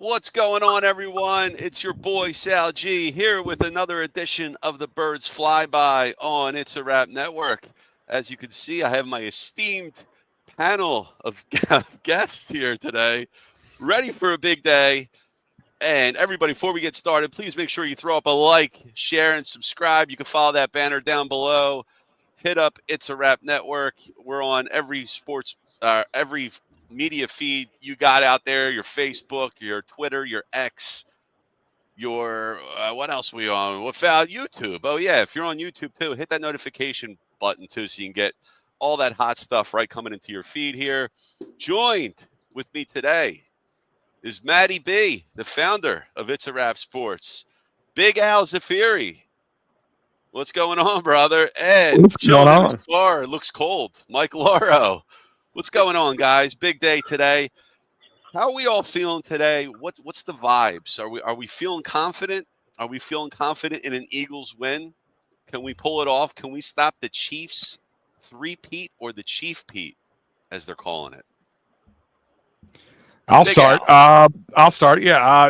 What's going on, everyone? It's your boy Sal G here with another edition of the Birds Flyby on It's a Wrap Network. As you can see, I have my esteemed panel of guests here today, ready for a big day. And everybody, before we get started, please make sure you throw up a like, share, and subscribe. You can follow that banner down below. Hit up It's a Wrap Network. We're on every media feed you got out there, your Facebook, your Twitter, your X, your what else are we on? What found YouTube? Oh yeah, if you're on YouTube too, hit that notification button too, so you can get all that hot stuff right coming into your feed here. Joined with me today is Matty B, the founder of It's a Wrap Sports. Big Al Zafiri. What's going on, brother? And What's chilling going in his on? car. It looks cold. Mike Lauro. What's going on, guys? Big day today. How are we all feeling today? What's the vibes? Are we feeling confident? Are we feeling confident in an Eagles win? Can we pull it off? Can we stop the Chiefs three-peat or the Chief Pete, as they're calling it? I'll Big start. Al. I'll start. Yeah.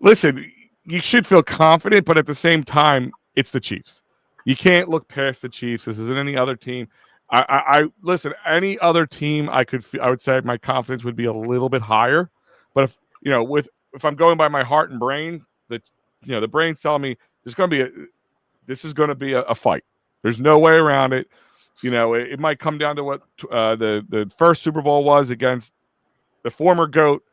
Listen. You should feel confident, but at the same time, it's the Chiefs. You can't look past the Chiefs. This isn't any other team. I listen. Any other team, I would say my confidence would be a little bit higher. But if I'm going by my heart and brain, the brain's telling me this is going to be a fight. There's no way around it. It might come down to what the first Super Bowl was against the former GOAT,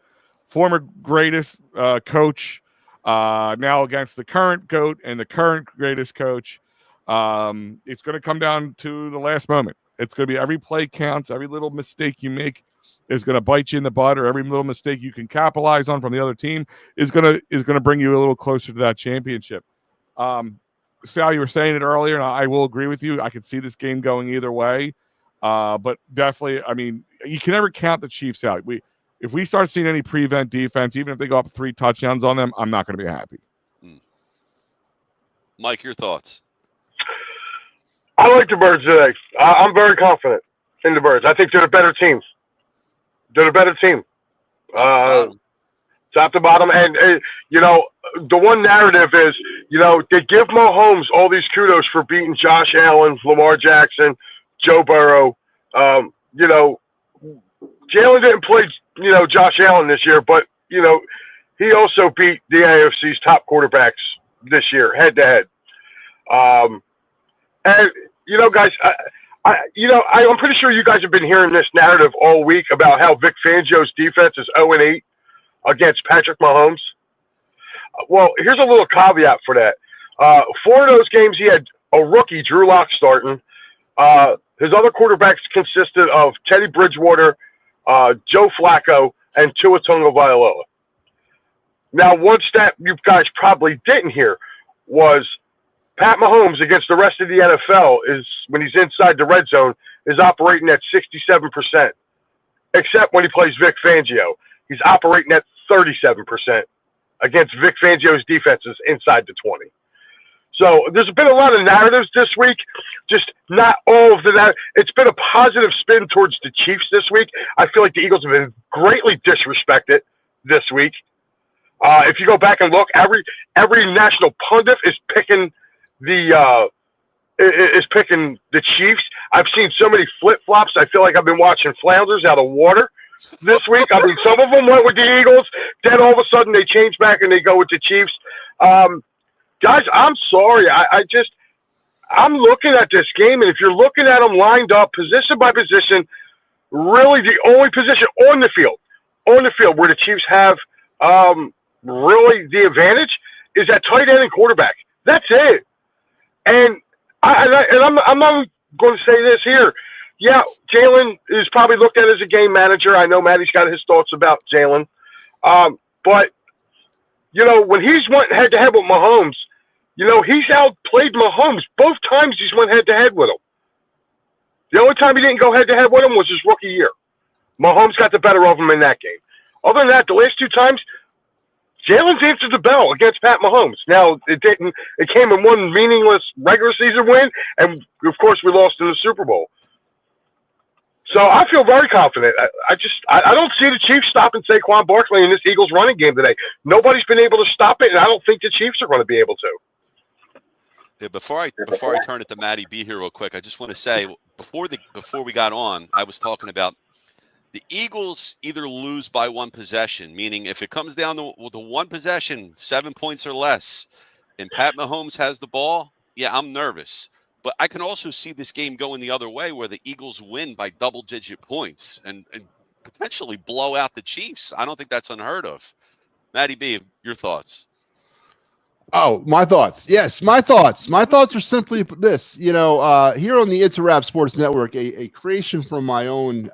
former greatest coach, now against the current GOAT and the current greatest coach. It's going to come down to the last moment. It's going to be every play counts. Every little mistake you make is going to bite you in the butt, or every little mistake you can capitalize on from the other team is going to bring you a little closer to that championship. Sal, you were saying it earlier, and I will agree with you. I could see this game going either way, but definitely, I mean, you can never count the Chiefs out. If we start seeing any prevent defense, even if they go up 3 touchdowns on them, I'm not going to be happy. Mike, your thoughts? I like the Birds today. I'm very confident in the Birds. I think they're a better team. They're a better team. Top to bottom. And, the one narrative is, they give Mahomes all these kudos for beating Josh Allen, Lamar Jackson, Joe Burrow. Jalen didn't play, Josh Allen this year, but, he also beat the AFC's top quarterbacks this year, head to head. And, guys, I'm pretty sure you guys have been hearing this narrative all week about how Vic Fangio's defense is 0-8 against Patrick Mahomes. Well, here's a little caveat for that. 4 of those games, he had a rookie, Drew Lock, starting. His other quarterbacks consisted of Teddy Bridgewater, Joe Flacco, and Tua Tagovailoa. Now, one stat you guys probably didn't hear was Pat Mahomes against the rest of the NFL is, when he's inside the red zone, is operating at 67%, except when he plays Vic Fangio. He's operating at 37% against Vic Fangio's defenses inside the 20. So there's been a lot of narratives this week, just not all of the it's been a positive spin towards the Chiefs this week. I feel like the Eagles have been greatly disrespected this week. If you go back and look, every national pundit is picking the Chiefs. I've seen so many flip-flops. I feel like I've been watching flounders out of water this week. I mean, some of them went with the Eagles, then all of a sudden they change back and they go with the Chiefs. Guys, I'm sorry. I'm looking at this game, and if you're looking at them lined up, position by position, really the only position on the field where the Chiefs have really the advantage is at tight end and quarterback. That's it. And I'm not going to say this here. Yeah, Jalen is probably looked at as a game manager. I know Matty's got his thoughts about Jalen. But, when he's went head-to-head with Mahomes, he's outplayed Mahomes. Both times he's went head-to-head with him. The only time he didn't go head-to-head with him was his rookie year. Mahomes got the better of him in that game. Other than that, the last 2 times, Jalen's answered the bell against Pat Mahomes. Now, it didn't. It came in one meaningless regular season win, and, of course, we lost in the Super Bowl. So I feel very confident. I don't see the Chiefs stopping Saquon Barkley in this Eagles running game today. Nobody's been able to stop it, and I don't think the Chiefs are going to be able to. Yeah, before I turn it to Matty B here real quick, I just want to say before we got on, I was talking about the Eagles either lose by one possession, meaning if it comes down to the one possession, 7 points or less, and Pat Mahomes has the ball, yeah, I'm nervous. But I can also see this game going the other way where the Eagles win by double-digit points and potentially blow out the Chiefs. I don't think that's unheard of. Matty B, your thoughts? Oh, my thoughts. Yes, my thoughts. My thoughts are simply this. Here on the It's a Wrap Sports Network, a creation from my own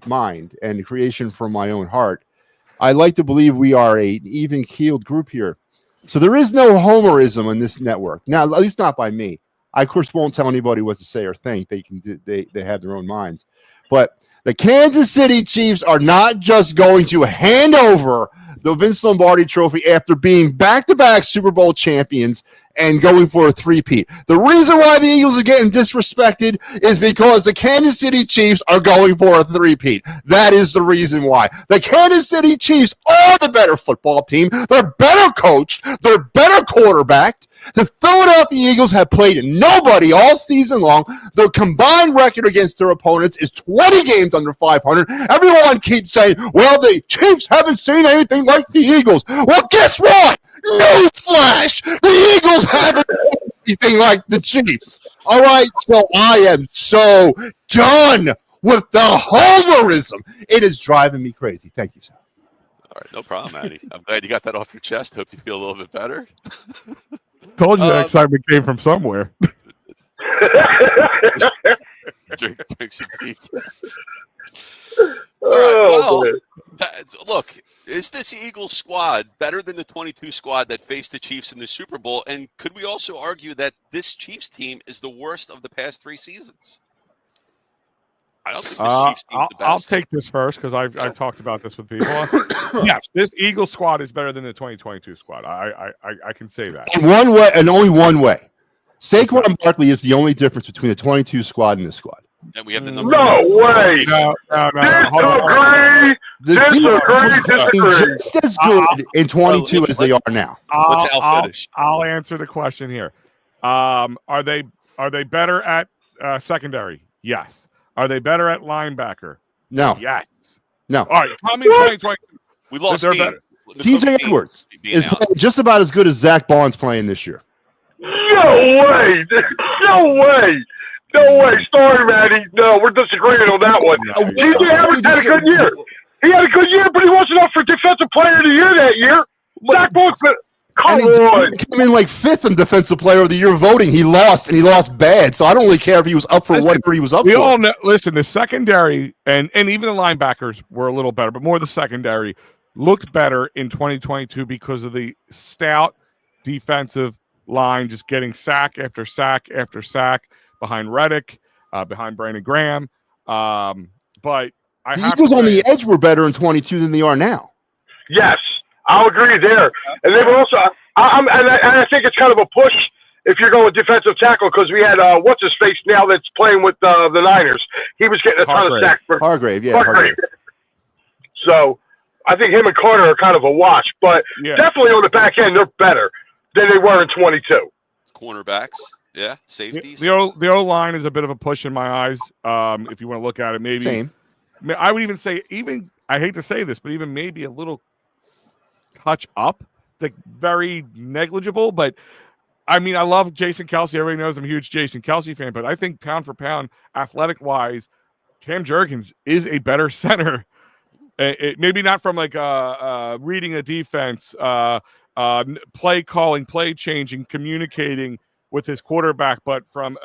mind and a creation from my own heart, I like to believe we are an even-keeled group here. So there is no homerism on this network. Now, at least not by me. I, of course, won't tell anybody what to say or think. They have their own minds. But the Kansas City Chiefs are not just going to hand over the Vince Lombardi Trophy after being back-to-back Super Bowl champions and going for a three-peat. The reason why the Eagles are getting disrespected is because the Kansas City Chiefs are going for a three-peat. That is the reason why. The Kansas City Chiefs are the better football team. They're better coached. They're better quarterbacked. The Philadelphia Eagles have played nobody all season long. Their combined record against their opponents is 20 games under 500. Everyone keeps saying, well, the Chiefs haven't seen anything like the Eagles. Well, guess what? Newsflash! The Eagles haven't seen anything like the Chiefs. All right, so I am so done with the homerism. It is driving me crazy. Thank you, sir. All right, no problem, Matty. I'm glad you got that off your chest. Hope you feel a little bit better. Told you that excitement came from somewhere. Drink some tea. All right, look, is this Eagles squad better than the 22 squad that faced the Chiefs in the Super Bowl? And could we also argue that this Chiefs team is the worst of the past 3 seasons? I don't think the Chiefs team's the best. I'll take this first because I've talked about this with people. Yes, this Eagles squad is better than the 2022 squad. I can say that. In one way, and only one way. Saquon Barkley is the only difference between the 22 squad and this squad. And we have the number. No way! No. Disagree. Just as good in 22 as they are now. I'll answer the question here. Are they better at secondary? Yes. Are they better at linebacker? No. Yes. No. All right. Tell me 2020. We lost TJ Edwards is playing just about as good as Zach Bond's playing this year. No way! No way! No way! Sorry, Matty. No, we're disagreeing on that one. TJ Edwards had a good year. He had a good year, but he wasn't up for Defensive Player of the Year that year. Zach Bond's Come on. He came in like 5th in Defensive Player of the Year voting. He lost, and he lost bad. So I don't really care if he was up for whatever he was up for. We all know, listen, the secondary and even the linebackers were a little better, but more the secondary looked better in 2022 because of the stout defensive line just getting sack after sack after sack behind Reddick, behind Brandon Graham. But the Eagles on the edge were better in 22 than they are now. Yes. I'll agree there. And they were also I think it's kind of a push if you're going with defensive tackle because we had what's his face now that's playing with the Niners. He was getting a ton of sacks for Hargrave. So I think him and Carter are kind of a wash, but definitely on the back end they're better than they were in 22. Cornerbacks, yeah, safeties. The O line is a bit of a push in my eyes. If you want to look at it, maybe same. I would even say I hate to say this, but even maybe a little touch up, like very negligible. But I mean, I love Jason Kelce. Everybody knows I'm a huge Jason Kelce fan, but I think pound for pound, athletic wise, Cam Jurgens is a better center. Maybe not from like reading a defense, play calling, play changing, communicating with his quarterback, but from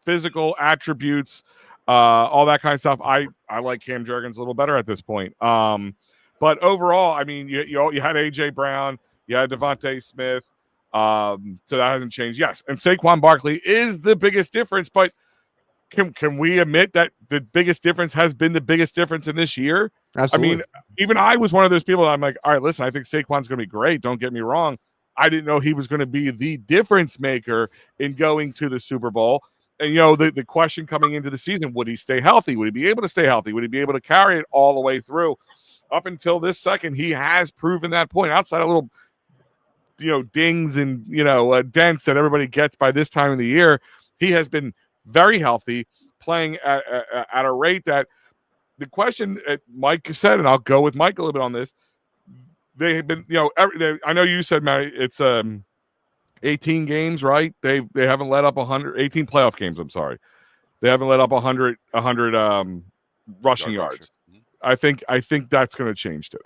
physical attributes, all that kind of stuff. I like Cam Jurgens a little better at this point. But overall, I mean, you had A.J. Brown, you had Devontae Smith, so that hasn't changed. Yes, and Saquon Barkley is the biggest difference, but can we admit that the biggest difference has been the biggest difference in this year? Absolutely. I mean, even I was one of those people that I'm like, all right, listen, I think Saquon's going to be great. Don't get me wrong. I didn't know he was going to be the difference maker in going to the Super Bowl. And, the question coming into the season, would he stay healthy? Would he be able to stay healthy? Would he be able to carry it all the way through? Up until this second, he has proven that point. Outside of little, dings and, dents that everybody gets by this time of the year, he has been very healthy, playing at a rate that the question Mike said, and I'll go with Mike a little bit on this, they have been, I know you said, Matt, it's 18 games, right? They haven't let up 18 playoff games. I'm sorry, they haven't let up 100 rushing yards. I think that's going to change today.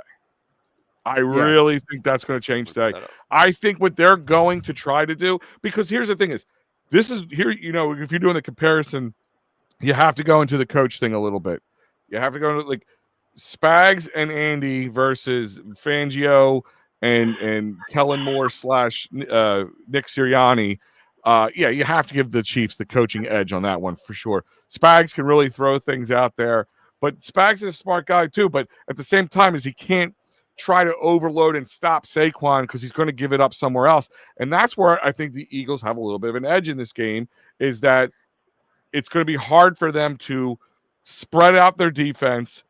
I really think that's going to change today. I think what they're going to try to do, because here's the thing: if you're doing the comparison, you have to go into the coach thing a little bit. You have to go into like Spags and Andy versus Fangio and Kellen Moore / Nick Sirianni. You have to give the Chiefs the coaching edge on that one for sure. Spags can really throw things out there, but Spags is a smart guy too. But at the same time, he can't try to overload and stop Saquon because he's going to give it up somewhere else. And that's where I think the Eagles have a little bit of an edge in this game, is that it's going to be hard for them to spread out their defense,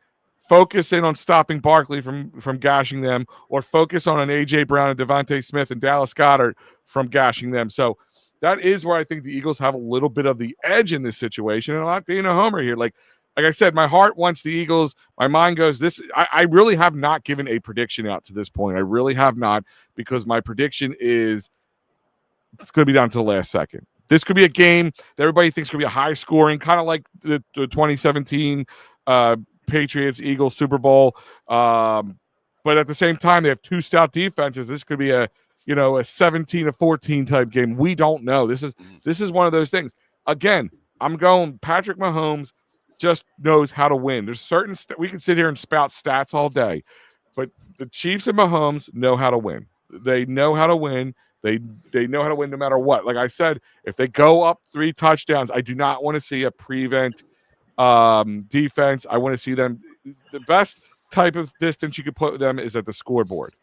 focus in on stopping Barkley from gashing them, or focus on an A.J. Brown and Devontae Smith and Dallas Goedert from gashing them. So that is where I think the Eagles have a little bit of the edge in this situation. And I'm not being a homer here. Like I said, my heart wants the Eagles. My mind goes this. I really have not given a prediction out to this point. I really have not, because my prediction is it's going to be down to the last second. This could be a game that everybody thinks could be a high scoring, kind of like the 2017 Patriots Eagles Super Bowl. But at the same time, they have two stout defenses. This could be a 17-14 type game. We don't know. This is one of those things. Again, I'm going Patrick Mahomes just knows how to win. There's certain we can sit here and spout stats all day, but the Chiefs and Mahomes know how to win. They know how to win. They know how to win no matter what. Like I said, if they go up 3 touchdowns, I do not want to see a prevent defense. I want to see them. The best type of distance you could put them is at the scoreboard,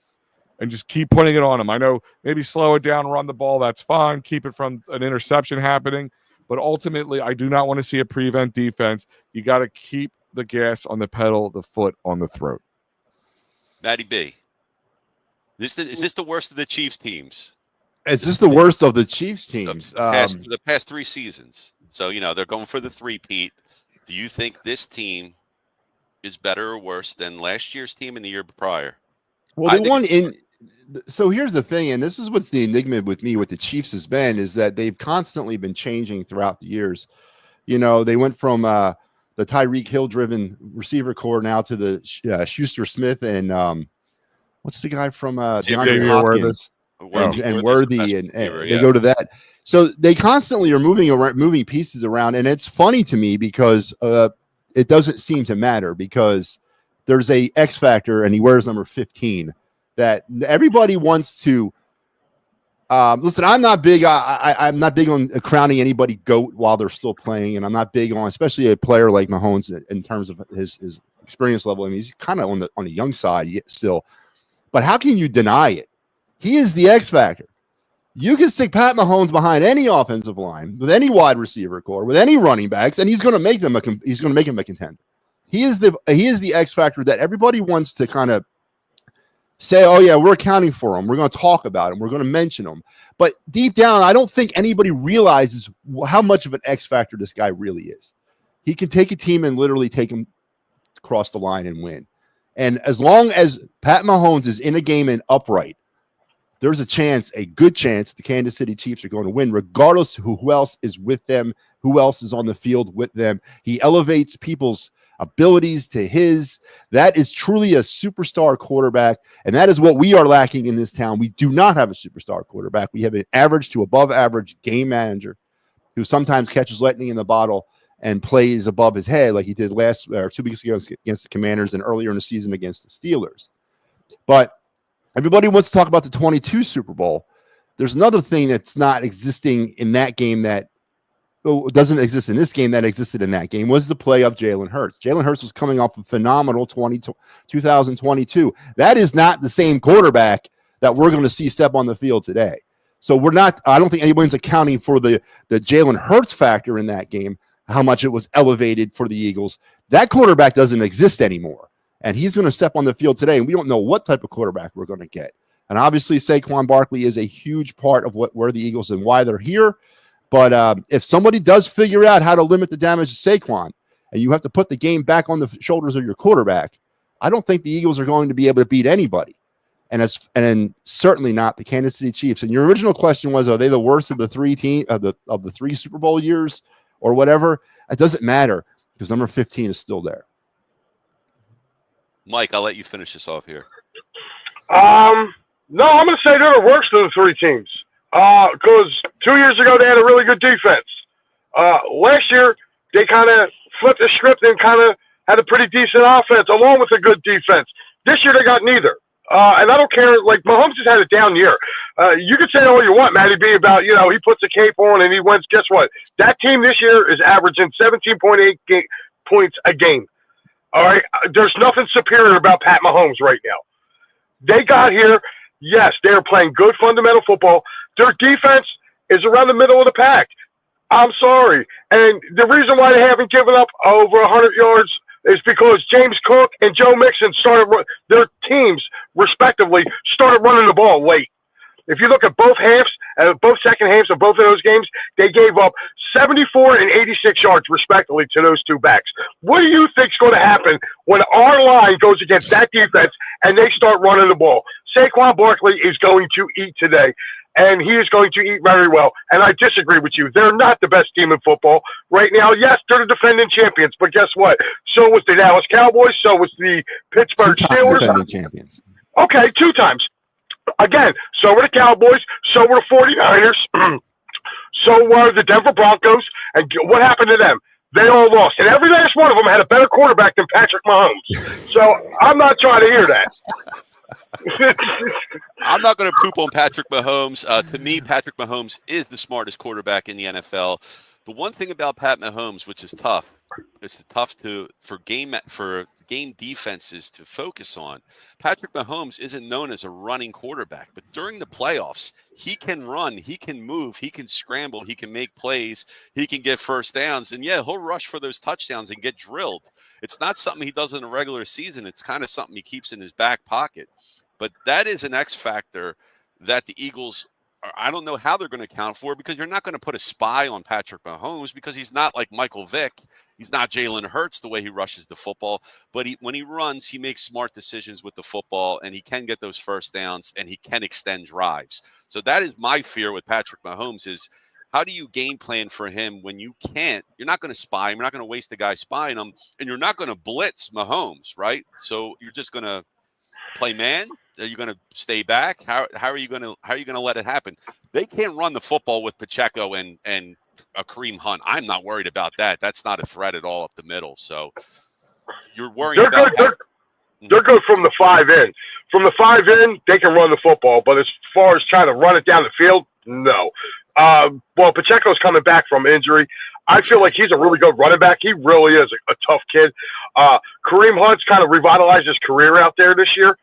and just keep putting it on them. I know maybe slow it down, run the ball. That's fine. Keep it from an interception happening. But ultimately, I do not want to see a prevent defense. You got to keep the gas on the pedal, the foot on the throat. Matty B, is this the worst of the Chiefs teams? Is this the worst of the Chiefs teams? The past 3 seasons. So, they're going for the three-peat. Do you think this team is better or worse than last year's team and the year prior? Well, they won in. So here's the thing, and this is what's the enigma with me with the Chiefs has been, is that they've constantly been changing throughout the years. They went from the Tyreek Hill-driven receiver core now to the Schuster Smith and what's the guy from DeAndre Hopkins and Worthy, and they go to that. So they constantly are moving pieces around, and it's funny to me because it doesn't seem to matter, because there's a X factor, and he wears number 15. That everybody wants to listen. I'm not big. I'm not big on crowning anybody GOAT while they're still playing, and I'm not big on, especially a player like Mahomes in terms of his experience level. I mean, he's kind of on the young side still. But how can you deny it? He is the X factor. You can stick Pat Mahomes behind any offensive line with any wide receiver core with any running backs, and he's going to make him a contender. He is the X factor that everybody wants to kind of say, oh, yeah, we're accounting for him. We're going to talk about him. We're going to mention him. But deep down, I don't think anybody realizes how much of an X factor this guy really is. He can take a team and literally take them across the line and win. And as long as Pat Mahomes is in a game and upright, there's a good chance the Kansas City Chiefs are going to win, regardless of who else is with them, who else is on the field with them. He elevates people's abilities to his. That is truly a superstar quarterback, and that is what we are lacking in this town. We do not have a superstar quarterback. We have an average to above average game manager who sometimes catches lightning in the bottle and plays above his head, like he did 2 weeks ago against the Commanders and earlier in the season against the Steelers. But everybody wants to talk about the 22 Super Bowl. There's another thing that's not existing in that game that doesn't exist in this game that existed in that game, was the play of Jalen Hurts. Jalen Hurts was coming off a phenomenal 2022. That is not the same quarterback that we're going to see step on the field today. So I don't think anyone's accounting for the Jalen Hurts factor in that game, how much it was elevated for the Eagles. That quarterback doesn't exist anymore. And he's going to step on the field today, and we don't know what type of quarterback we're going to get. And obviously, Saquon Barkley is a huge part of where the Eagles and why they're here. But if somebody does figure out how to limit the damage to Saquon, and you have to put the game back on the shoulders of your quarterback, I don't think the Eagles are going to be able to beat anybody. And certainly not the Kansas City Chiefs. And your original question was, are they the worst of the three of the 3 Super Bowl years or whatever? It doesn't matter because number 15 is still there. Mike, I'll let you finish this off here. No, I'm going to say they're the worst of the 3 teams. Because 2 years ago, they had a really good defense. Last year, they kind of flipped the script and kind of had a pretty decent offense along with a good defense. This year, they got neither. And I don't care, like, Mahomes has had a down year. You can say all you want, Matty B, about, he puts a cape on and he wins. Guess what? That team this year is averaging 17.8 points a game. All right? There's nothing superior about Pat Mahomes right now. They got here. Yes, they are playing good fundamental football. Their defense is around the middle of the pack. I'm sorry. And the reason why they haven't given up over 100 yards is because James Cook and Joe Mixon their teams, respectively, started running the ball late. If you look at both second halves of both of those games, they gave up 74 and 86 yards, respectively, to those 2 backs. What do you think is going to happen when our line goes against that defense and they start running the ball? Saquon Barkley is going to eat today, and he is going to eat very well. And I disagree with you. They're not the best team in football right now. Yes, they're the defending champions, but guess what? So was the Dallas Cowboys. So was the Pittsburgh 2 Steelers. defending champions. Okay, 2 times. Again, so were the Cowboys, so were the 49ers, so were the Denver Broncos, and what happened to them? They all lost, and every last one of them had a better quarterback than Patrick Mahomes. So I'm not trying to hear that. I'm not going to poop on Patrick Mahomes. To me, Patrick Mahomes is the smartest quarterback in the NFL. The one thing about Pat Mahomes, which is tough, it's tough for game defenses to focus on. Patrick Mahomes isn't known as a running quarterback, but during the playoffs, he can run, he can move, he can scramble, he can make plays, he can get first downs, and yeah, he'll rush for those touchdowns and get drilled. It's not something he does in a regular season. It's kind of something he keeps in his back pocket. But that is an X factor that the Eagles I don't know how they're going to account for it, because you're not going to put a spy on Patrick Mahomes because he's not like Michael Vick. He's not Jalen Hurts the way he rushes the football. But when he runs, he makes smart decisions with the football, and he can get those first downs, and he can extend drives. So that is my fear with Patrick Mahomes is how do you game plan for him when you can't? You're not going to spy him. You're not going to waste the guy spying him, and you're not going to blitz Mahomes, right? So you're just going to play man. Are you going to stay back? How are you going to let it happen? They can't run the football with Pacheco and a Kareem Hunt. I'm not worried about that. That's not a threat at all up the middle. So you're worried about that. They're good from the 5 in. From the 5 in, they can run the football. But as far as trying to run it down the field, no. Well, Pacheco's coming back from injury. I feel like he's a really good running back. He really is a tough kid. Kareem Hunt's kind of revitalized his career out there this year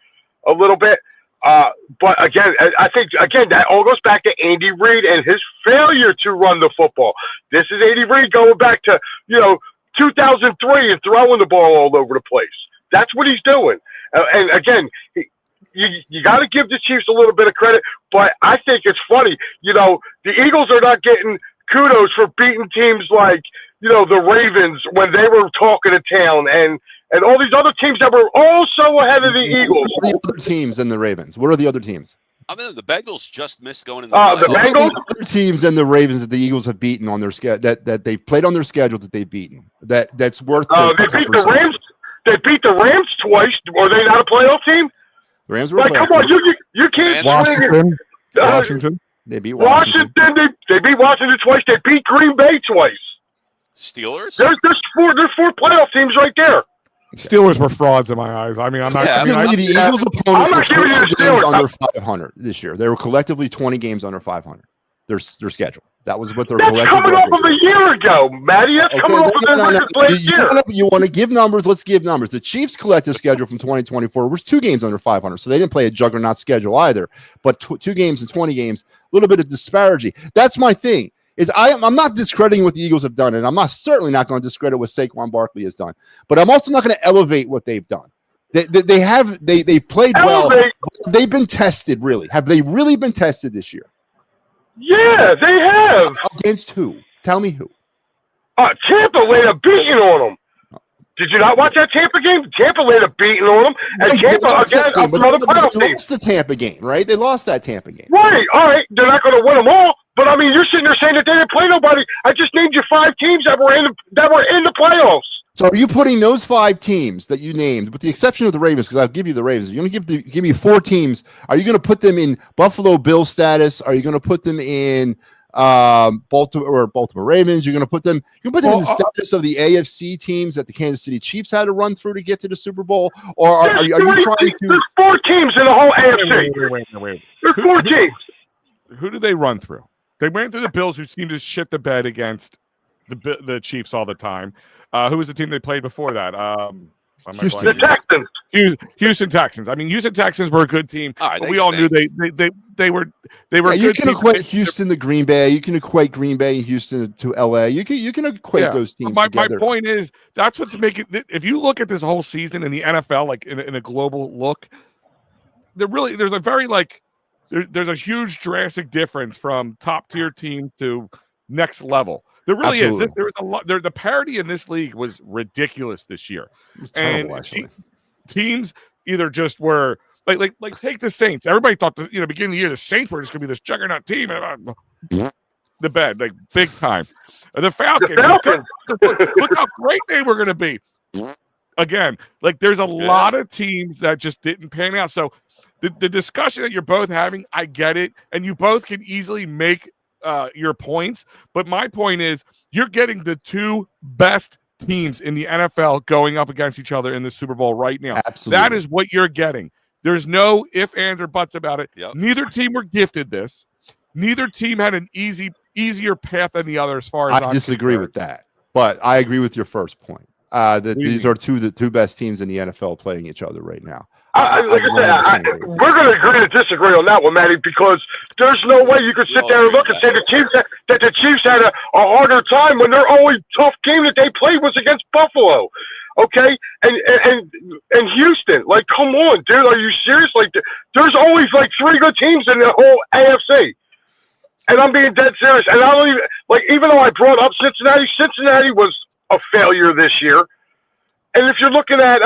a little bit. But again, I think, that all goes back to Andy Reid and his failure to run the football. This is Andy Reid going back to, 2003 and throwing the ball all over the place. That's what he's doing. And again, you got to give the Chiefs a little bit of credit, but I think it's funny. The Eagles are not getting kudos for beating teams like, the Ravens when they were talking to town and all these other teams that were also ahead of the Eagles. What are the other teams than the Ravens? What are the other teams? I mean, the Bengals just missed going in the Bengals. The other teams than the Ravens that the Eagles have beaten on their schedule that they've played on their schedule that they've beaten. That's worth. They beat the Rams. They beat the Rams twice. Were they not a playoff team? The Rams were. Come on, you can't. Washington. They beat Washington. They beat Washington twice. They beat Green Bay twice. Steelers. There's four playoff teams right there. Steelers were frauds in my eyes. I mean, I'm not. Yeah, the Eagles' opponents were 20 games under 500 this year. They were collectively 20 games under 500. Their schedule. That was what their That's collective coming off records of a year ago, Matty. That's coming off of their records last year. You want to give numbers? Let's give numbers. The Chiefs' collective schedule from 2024 was 2 games under 500, so they didn't play a juggernaut schedule either. But 2 games and 20 games, a little bit of disparity. That's my thing. I'm not discrediting what the Eagles have done, and I'm certainly not going to discredit what Saquon Barkley has done. But I'm also not going to elevate what they've done. They played well. They've been tested, really. Have they really been tested this year? Yeah, they have. Against who? Tell me who. Tampa laid a beating on them. Did you not watch that Tampa game? Tampa laid a beating on them. And Tampa, again, another playoff team. They lost the Tampa game, right? They lost that Tampa game. Right. All right. They're not going to win them all. But, I mean, you're sitting there saying that they didn't play nobody. I just named you 5 teams that were in the playoffs. So are you putting those 5 teams that you named, with the exception of the Ravens, because I'll give you the Ravens, you're going to give me 4 teams. Are you going to put them in Buffalo Bills status? Are you going to put them in Baltimore Ravens? You're going to put them in the status of the AFC teams that the Kansas City Chiefs had to run through to get to the Super Bowl? Or are you trying to? There's 4 teams in the whole AFC. Wait. There's 4 teams. Who did they run through? They went through the Bills, who seemed to shit the bed against the Chiefs all the time. Who was the team they played before that? The Texans. Houston Texans. I mean, Houston Texans were a good team. Right, but we all knew they were. You can equate Houston to Green Bay. You can equate Green Bay and Houston to LA. You can equate those teams together. My point is, that's what's making. If you look at this whole season in the NFL, like in a global look, there's a very there's a huge drastic difference from top tier team to next level. There really is. There was a lot. The parity in this league was ridiculous this year. It was terrible, actually. Teams either just were like take the Saints. Everybody thought beginning of the year the Saints were just going to be this juggernaut team. The bed, like big time. The Falcons. Look how great they were going to be. Again, there's a lot of teams that just didn't pan out. So the discussion that you're both having, I get it, and you both can easily make your points, but my point is you're getting the 2 best teams in the NFL going up against each other in the Super Bowl right now. Absolutely. That is what you're getting. There's no ifs, ands, or buts about it. Yep. Neither team were gifted this. Neither team had an easier path than the other as far as I disagree with that, but I agree with your first point. That these are the 2 best teams in the NFL playing each other right now. Like I said, we're going to agree to disagree on that one, Matty, because there's no way you could sit there and look and say that the Chiefs had a harder time when their only tough game that they played was against Buffalo. Okay, and Houston, come on, dude, are you serious? There's always 3 good teams in the whole AFC, and I'm being dead serious. And I don't even though I brought up Cincinnati was a failure this year, and if you're looking at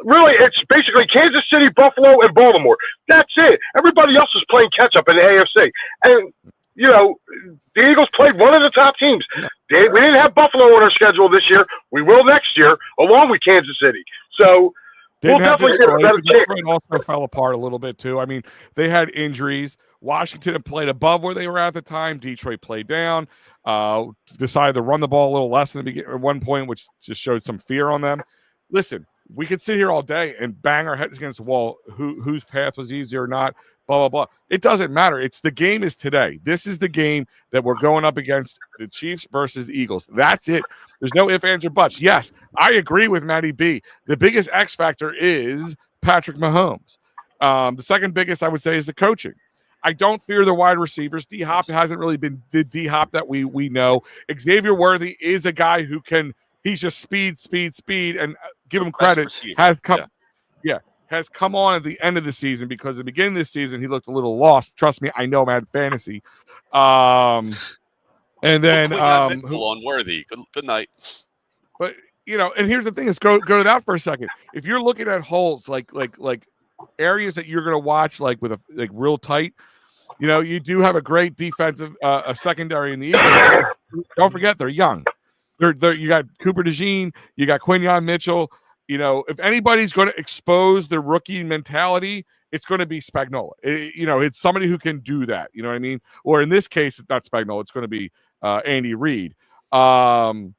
really, it's basically Kansas City, Buffalo, and Baltimore. That's it. Everybody else is playing catch-up in the AFC. And, the Eagles played one of the top teams. We didn't have Buffalo on our schedule this year. We will next year, along with Kansas City. So we'll definitely get a better chance. Also fell apart a little bit, too. I mean, they had injuries. Washington played above where they were at the time. Detroit played down. Decided to run the ball a little less at one point, which just showed some fear on them. Listen, we could sit here all day and bang our heads against the wall. Whose path was easier or not? Blah, blah, blah. It doesn't matter. The game is today. This is the game that we're going up against, the Chiefs versus the Eagles. That's it. There's no ifs, ands, or buts. Yes, I agree with Matty B. The biggest X factor is Patrick Mahomes. The second biggest, I would say, is the coaching. I don't fear the wide receivers. D-Hop hasn't really been the D-Hop that we know. Xavier Worthy is a guy who can – he's just speed, and give him credit, has come on at the end of the season, because at the beginning of the season, he looked a little lost. Trust me, I know him, I had fantasy. And then on Worthy. Good night. But, and here's the thing is go to that for a second. If you're looking at holes, like areas that you're going to watch, with real tight, you do have a great defensive a secondary in the Eagles. Don't forget, they're young. You got Cooper DeJean, you got Quinyon Mitchell. If anybody's going to expose the rookie mentality, it's going to be Spagnuolo. It's somebody who can do that. You know what I mean? Or in this case, it's not Spagnuolo. It's going to be Andy Reid. Those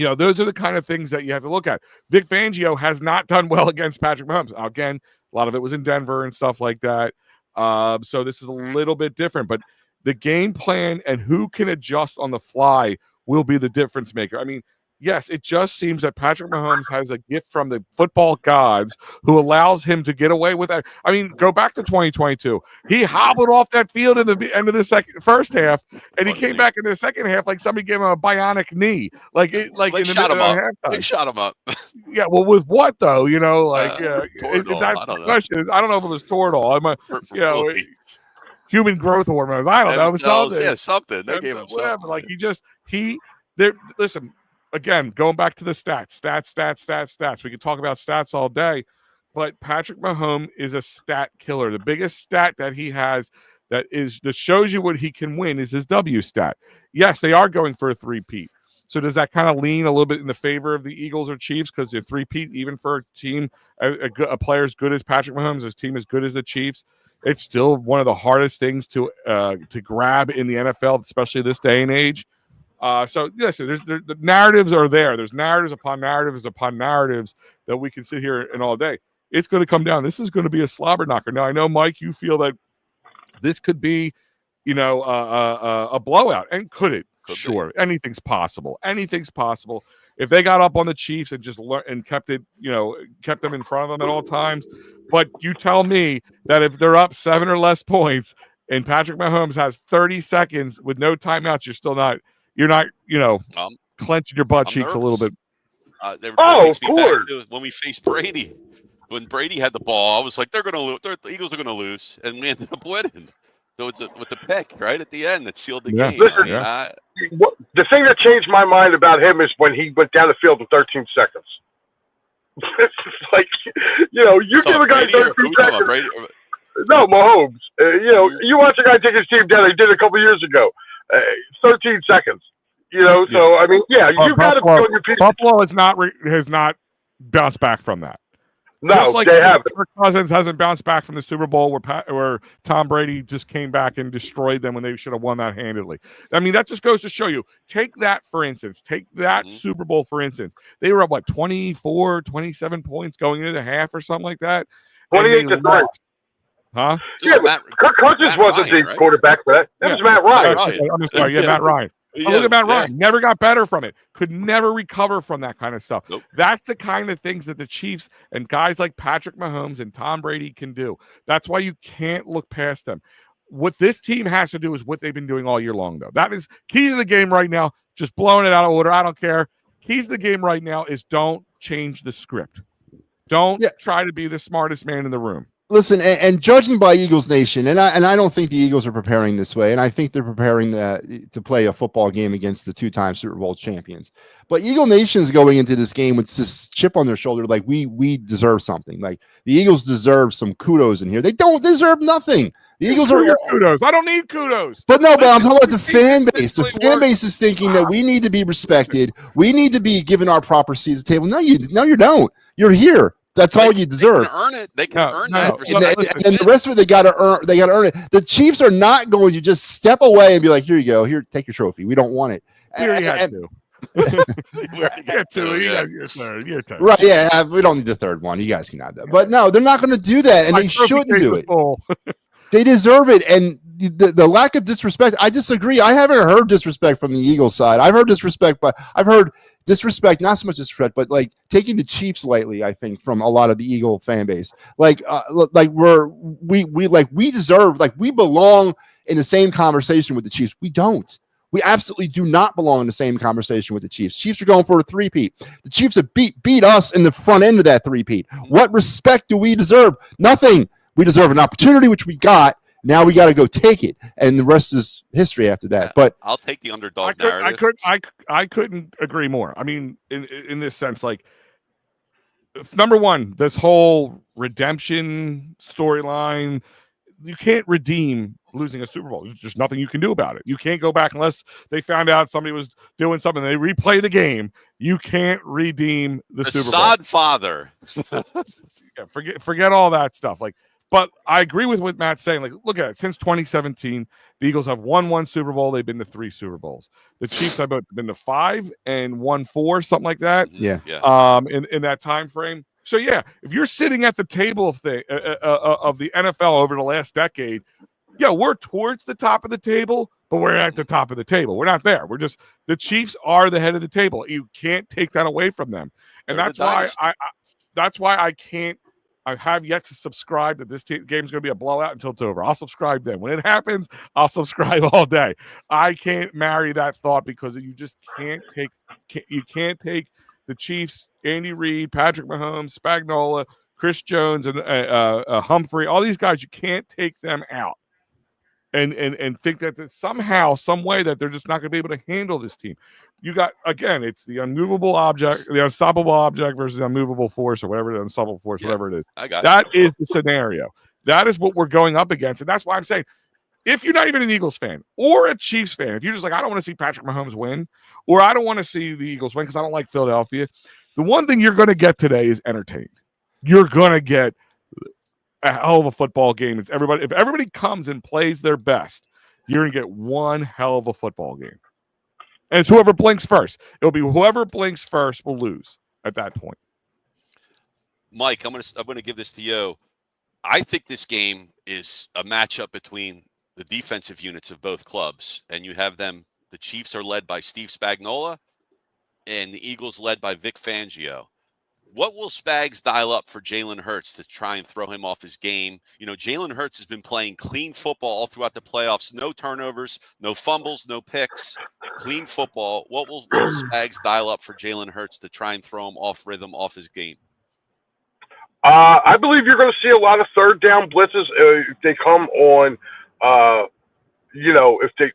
are the kind of things that you have to look at. Vic Fangio has not done well against Patrick Mahomes. Again, a lot of it was in Denver and stuff like that. So this is a little bit different, but the game plan and who can adjust on the fly will be the difference maker. I mean, yes, it just seems that Patrick Mahomes has a gift from the football gods who allows him to get away with that. I mean, go back to 2022. He hobbled off that field in the end of the first half, and he came back in the second half like somebody gave him a bionic knee. Like in the shot him middle up. of halftime. They shot him up. Yeah, well, with what though? You know, like Toradol, that's I don't the know. question. I don't know if it was Toradol. You know, human growth hormones. I don't know. It was something. Yeah, something. They gave him Whatever. something. Like listen. Again, going back to the stats. We could talk about stats all day, but Patrick Mahomes is a stat killer. The biggest stat that he has that shows you what he can win is his W stat. Yes, they are going for a three-peat. So does that kind of lean a little bit in the favor of the Eagles or Chiefs? Because they're three-peat, even for a team, a player as good as Patrick Mahomes, a team as good as the Chiefs, it's still one of the hardest things to grab in the NFL, especially this day and age. So listen, the narratives are there. There's narratives upon narratives upon narratives that we can sit here and all day. It's going to come down. This is going to be a slobber knocker. Now, I know, Mike, you feel that this could be, a blowout. And could it? Sure. Anything's possible. Anything's possible. If they got up on the Chiefs and just kept them in front of them at all times. But you tell me that if they're up 7 or less points and Patrick Mahomes has 30 seconds with no timeouts, you're not, clenching your butt cheeks a little bit. Of course. When we faced Brady, when Brady had the ball, I was like, they're going to lose. The Eagles are going to lose, and we ended up winning. So it's with the pick right at the end that sealed the game. Listen, the thing that changed my mind about him is when he went down the field in 13 seconds. It's like, you give a guy 13 seconds. No, Mahomes. You watch a guy take his team down. He did it a couple years ago. 13 seconds. So I mean, yeah, you got to be on your feet. Buffalo has not bounced back from that. No, just like they haven't. Kirk Cousins hasn't bounced back from the Super Bowl where Tom Brady just came back and destroyed them when they should have won that handily. I mean, that just goes to show you. Take that, for instance. Take that Super Bowl, for instance. They were up, 24, 27 points going into the half or something like that. 28-3. Huh? Yeah, Kirk Cousins wasn't the quarterback for that. That was Matt Ryan. I'm sorry. Yeah, Matt Ryan. Look at Matt Ryan. Never got better from it. Could never recover from that kind of stuff. Nope. That's the kind of things that the Chiefs and guys like Patrick Mahomes and Tom Brady can do. That's why you can't look past them. What this team has to do is what they've been doing all year long, though. That is keys of the game right now. Just blowing it out of order. I don't care. Keys of the game right now is don't change the script. Don't try to be the smartest man in the room. Listen, and judging by Eagles Nation, and I don't think the Eagles are preparing this way, and I think they're preparing to play a football game against the two-time Super Bowl champions. But Eagle Nation is going into this game with this chip on their shoulder, like we deserve something. Like the Eagles deserve some kudos in here. They don't deserve nothing. The Eagles are kudos. I don't need kudos. But no, but I'm talking about the fan base. The fan base is thinking that we need to be respected. We need to be given our proper seat at the table. No, you don't. You're here. That's all you deserve. They can earn it. They can earn that. And the rest of it, they got to earn. They got to earn it. The Chiefs are not going to just step away and be like, "Here you go. Here, take your trophy. We don't want it." Here you have to. Right? Yeah. We don't need the third one. You guys can have that. But no, they're not going to do that, and they shouldn't do it. They deserve it, and the lack of disrespect. I disagree. I haven't heard disrespect from the Eagles side. I've heard disrespect, but I've heard disrespect, not so much disrespect, but like taking the Chiefs lightly. I think from a lot of the Eagle fan base, we deserve, like we belong in the same conversation with the Chiefs. We don't. We absolutely do not belong in the same conversation with the Chiefs. Chiefs are going for a three-peat. The Chiefs have beat us in the front end of that three-peat. What respect do we deserve? Nothing. We deserve an opportunity, which we got. Now we got to go take it, and the rest is history after that. But I'll take the underdog narrative. I couldn't agree more. I mean, in this sense, like, number one, this whole redemption storyline, you can't redeem losing a Super Bowl. There's just nothing you can do about it. You can't go back unless they found out somebody was doing something. They replay the game. You can't redeem the Super Bowl. Sod father. Forget all that stuff. Like. But I agree with what Matt's saying. Like, look at it. Since 2017, the Eagles have won one Super Bowl. They've been to 3 Super Bowls. The Chiefs have been to 5 and won 4, something like that. Yeah. In that time frame. So yeah, if you're sitting at the table of the NFL over the last decade, Yeah, we're towards the top of the table, but we're at the top of the table. We're not there. We're just the Chiefs are the head of the table. You can't take that away from them, and They're that's the why dynasty. that's why I can't. I have yet to subscribe that this game's going to be a blowout until it's over. I'll subscribe then. When it happens, I'll subscribe all day. I can't marry that thought because you just can't take the Chiefs, Andy Reid, Patrick Mahomes, Spagnuolo, Chris Jones, and Humphrey. All these guys, you can't take them out and think that somehow, some way that they're just not going to be able to handle this team. You got, again, it's the unmovable object, the unstoppable object versus the unmovable force or whatever, the unstoppable force, whatever it is. I got That is the scenario. That is what we're going up against. And that's why I'm saying, if you're not even an Eagles fan or a Chiefs fan, if you're just like, I don't want to see Patrick Mahomes win, or I don't want to see the Eagles win because I don't like Philadelphia, the one thing you're going to get today is entertained. You're going to get a hell of a football game. If everybody comes and plays their best, you're going to get one hell of a football game. And it's whoever blinks first. It'll be whoever blinks first will lose at that point. Mike, I'm gonna give this to you. I think this game is a matchup between the defensive units of both clubs, and you have them. The Chiefs are led by Steve Spagnuolo, and the Eagles led by Vic Fangio. What will Spags dial up for Jalen Hurts to try and throw him off his game? You know, Jalen Hurts has been playing clean football all throughout the playoffs. No turnovers, no fumbles, no picks. Clean football. What will Spags dial up for Jalen Hurts to try and throw him off rhythm, off his game? I believe you're going to see a lot of third down blitzes if they come on, if they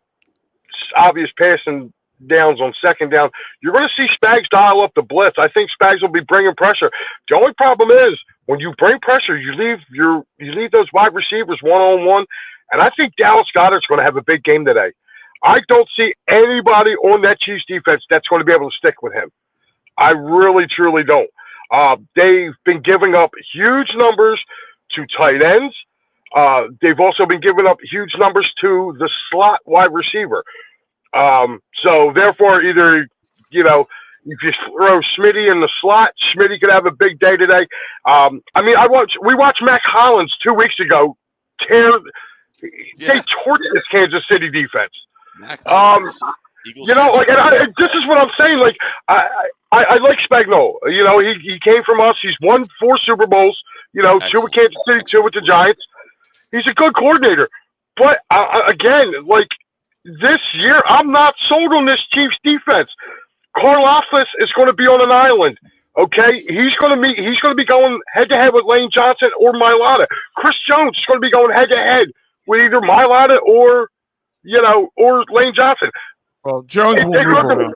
obvious passing downs on second down. You're going to see Spags dial up the blitz. I think Spags will be bringing pressure. The only problem is when you bring pressure, you leave those wide receivers one-on-one, and I think Dallas Goedert's going to have a big game today. I don't see anybody on that Chiefs defense that's going to be able to stick with him. I really, truly don't. They've been giving up huge numbers to tight ends. They've also been giving up huge numbers to the slot wide receiver. So therefore, either, you just throw Smitty in the slot. Smitty could have a big day today. We watched Mac Hollins 2 weeks ago they torched this Kansas City defense. Mac Hollins, this is what I'm saying. Like, I like Spagnuolo. He came from us. He's won 4 Super Bowls. 2 with Kansas City, 2 with the Giants. He's a good coordinator. But again, like this year, I'm not sold on this Chiefs defense. Karlaftis is going to be on an island. Okay, he's going to be going head to head with Lane Johnson or Mailata. Chris Jones is going to be going head to head with either Mailata or Lane Johnson. Well, Jones will move around.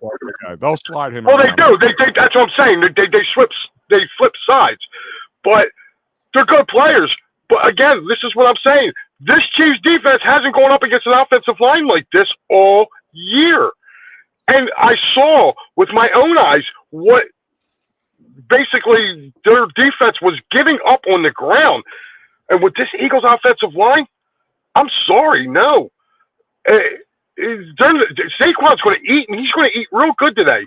They'll slide him. Well, around. They do. That's what I'm saying. They flip sides, but they're good players. But again, this is what I'm saying. This Chiefs defense hasn't gone up against an offensive line like this all year, and I saw with my own eyes what basically their defense was giving up on the ground. And with this Eagles offensive line, I'm sorry, no. Saquon's going to eat, and he's going to eat real good today.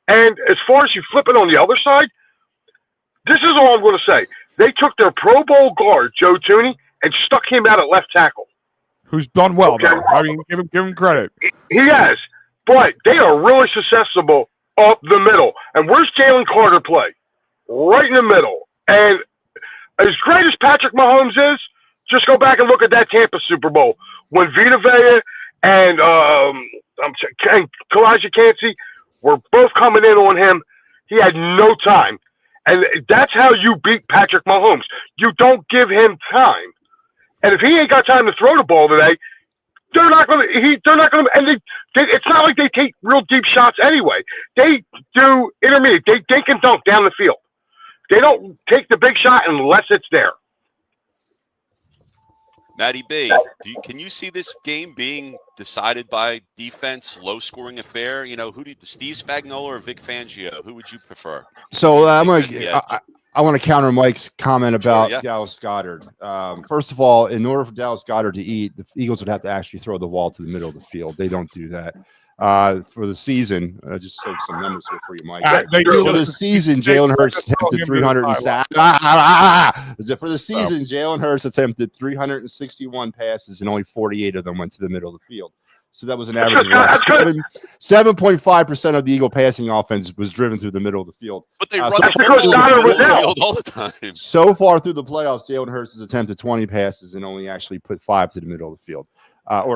And as far as you flip it on the other side, this is all I'm going to say. They took their Pro Bowl guard, Joe Thuney, and stuck him out at left tackle. Who's done well, though. I mean, give him credit. He has. But they are really susceptible up the middle. And where's Jalen Carter play? Right in the middle. And as great as Patrick Mahomes is, just go back and look at that Tampa Super Bowl when Vita Vea and Kalijah Kancey were both coming in on him. He had no time. And that's how you beat Patrick Mahomes. You don't give him time. And if he ain't got time to throw the ball today, they're not going to. And it's not like they take real deep shots anyway. They do intermediate. They dink and dunk down the field. They don't take the big shot unless it's there. Matty B, can you see this game being decided by defense, low-scoring affair? Steve Spagnuolo or Vic Fangio? Who would you prefer? So I want to counter Mike's comment about Dallas Goedert. First of all, in order for Dallas Goedert to eat, the Eagles would have to actually throw the ball to the middle of the field. They don't do that. For the season. Just so some numbers here for you, Mike. For the season, Jalen Hurts attempted 300. For the season, Jalen Hurts attempted 361 passes, and only 48 of them went to the middle of the field. So that was an average of 7.5% of the Eagle passing offense was driven through the middle of the field. But they run the field all the time. So far through the playoffs, Jalen Hurts has attempted 20 passes and only actually put 5 to the middle of the field. That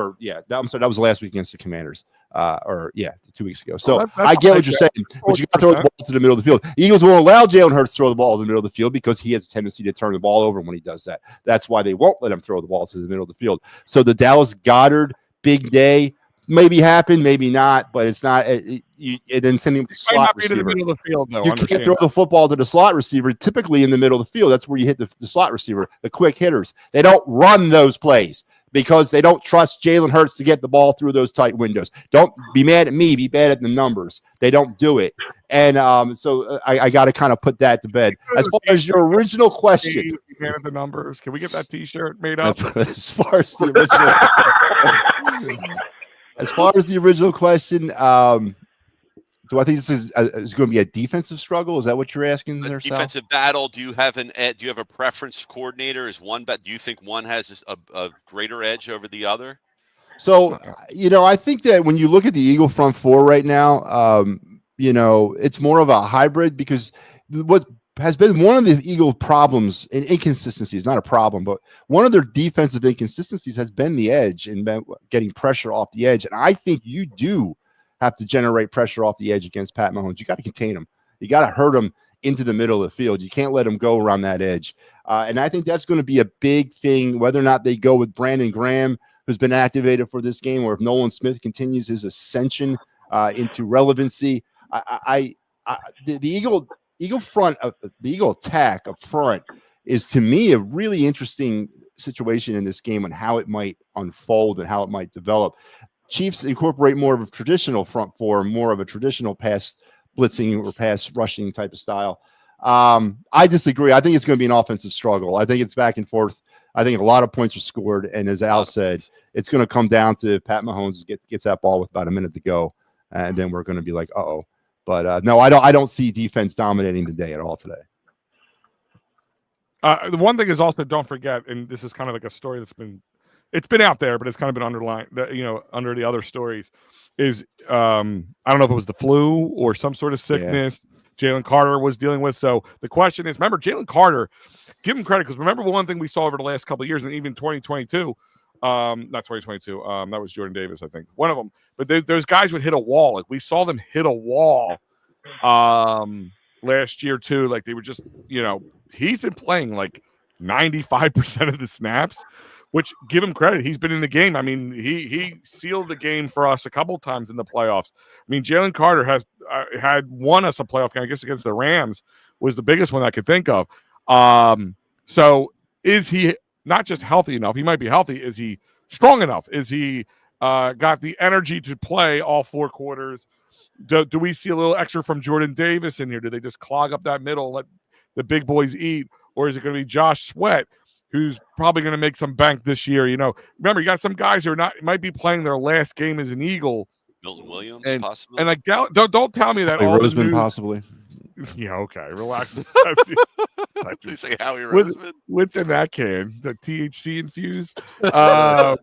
was last week against the Commanders. 2 weeks ago. So I get what you're saying, but you got to throw the ball to the middle of the field. Eagles won't allow Jalen Hurts to throw the ball to the middle of the field because he has a tendency to turn the ball over when he does that. That's why they won't let him throw the ball to the middle of the field. So the Dallas Goedert big day maybe happen, maybe not, but it's not. And then sending him to slot receiver. The middle of the field, though, you can't throw the football to the slot receiver. Typically in the middle of the field, that's where you hit the slot receiver, the quick hitters. They don't run those plays because they don't trust Jalen Hurts to get the ball through those tight windows. Don't be mad at me. Be bad at the numbers. They don't do it. And so I got to kind of put that to bed. As far as your original question. The numbers. Can we get that T-shirt made up? As far as the original question, do I think this is going to be a defensive struggle? Is that what you're asking there, defensive Sal? battle. Do you have a preference coordinator? Do you think one has a greater edge over the other? So, I think that when you look at the Eagle front four right now, it's more of a hybrid because what has been one of the Eagle problems and inconsistencies, not a problem, but one of their defensive inconsistencies has been the edge and getting pressure off the edge. And I think you do have to generate pressure off the edge against Pat Mahomes. You got to contain him. You got to hurt him into the middle of the field. You can't let him go around that edge. And I think that's going to be a big thing, whether or not they go with Brandon Graham, who's been activated for this game, or if Nolan Smith continues his ascension into relevancy. The Eagle front, the Eagle attack up front is, to me, a really interesting situation in this game and how it might unfold and how it might develop. Chiefs incorporate more of a traditional front four, more of a traditional pass blitzing or pass rushing type of style. I disagree. I think it's going to be an offensive struggle. I think it's back and forth. I think a lot of points are scored, and as Al said, it's going to come down to Pat Mahomes gets that ball with about a minute to go, and then we're going to be like, uh-oh. But no, I don't see defense dominating the day at all today. The one thing is also, don't forget, and this is kind of like a story it's been out there, but it's kind of been underlined, under the other stories, is I don't know if it was the flu or some sort of sickness Jalen Carter was dealing with. So the question is, remember, Jalen Carter, give him credit, because remember one thing we saw over the last couple of years, and even 2022, not 2022, that was Jordan Davis, I think, one of them. But those guys would hit a wall. Like, we saw them hit a wall last year too. Like, they were just, he's been playing like 95% of the snaps, which, give him credit, he's been in the game. I mean, he sealed the game for us a couple times in the playoffs. I mean, Jalen Carter has had won us a playoff game, I guess, against the Rams was the biggest one I could think of. So is he not just healthy enough? He might be healthy. Is he strong enough? Is he got the energy to play all 4 quarters? Do we see a little extra from Jordan Davis in here? Do they just clog up that middle and let the big boys eat? Or is it going to be Josh Sweat, who's probably going to make some bank this year? Remember, you got some guys who might be playing their last game as an Eagle. Milton Williams, and, possibly. And like, don't tell me that. All Roseman, possibly. Yeah, okay, relax. They say Howie Roseman. What's in that can? The THC infused. But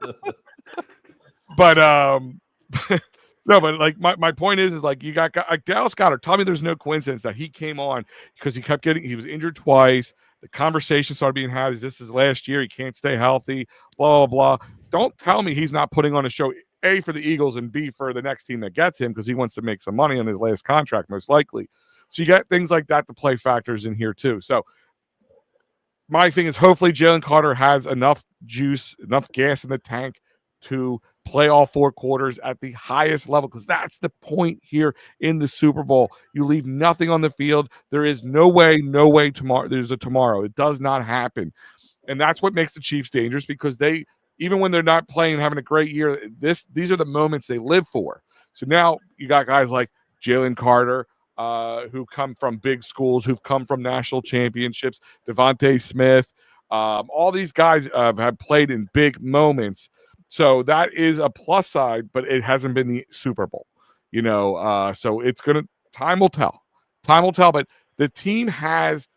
no, but like my point is like, you got like Dallas Goedert. Tell me there's no coincidence that he came on because he was injured twice. The conversation started being had, is this his last year? He can't stay healthy, blah, blah, blah. Don't tell me he's not putting on a show, A, for the Eagles, and B, for the next team that gets him, because he wants to make some money on his last contract, most likely. So you got things like that to play factors in here too. So my thing is, hopefully Jalen Carter has enough juice, enough gas in the tank to play all 4 quarters at the highest level, because that's the point here in the Super Bowl. You leave nothing on the field. There is no way tomorrow. There's a tomorrow. It does not happen. And that's what makes the Chiefs dangerous, because they, even when they're not playing, having a great year, these are the moments they live for. So now you got guys like Jalen Carter, who come from big schools, who've come from national championships, Devontae Smith. All these guys have played in big moments. So that is a plus side, but it hasn't been the Super Bowl, so it's time will tell. Time will tell, but the team has,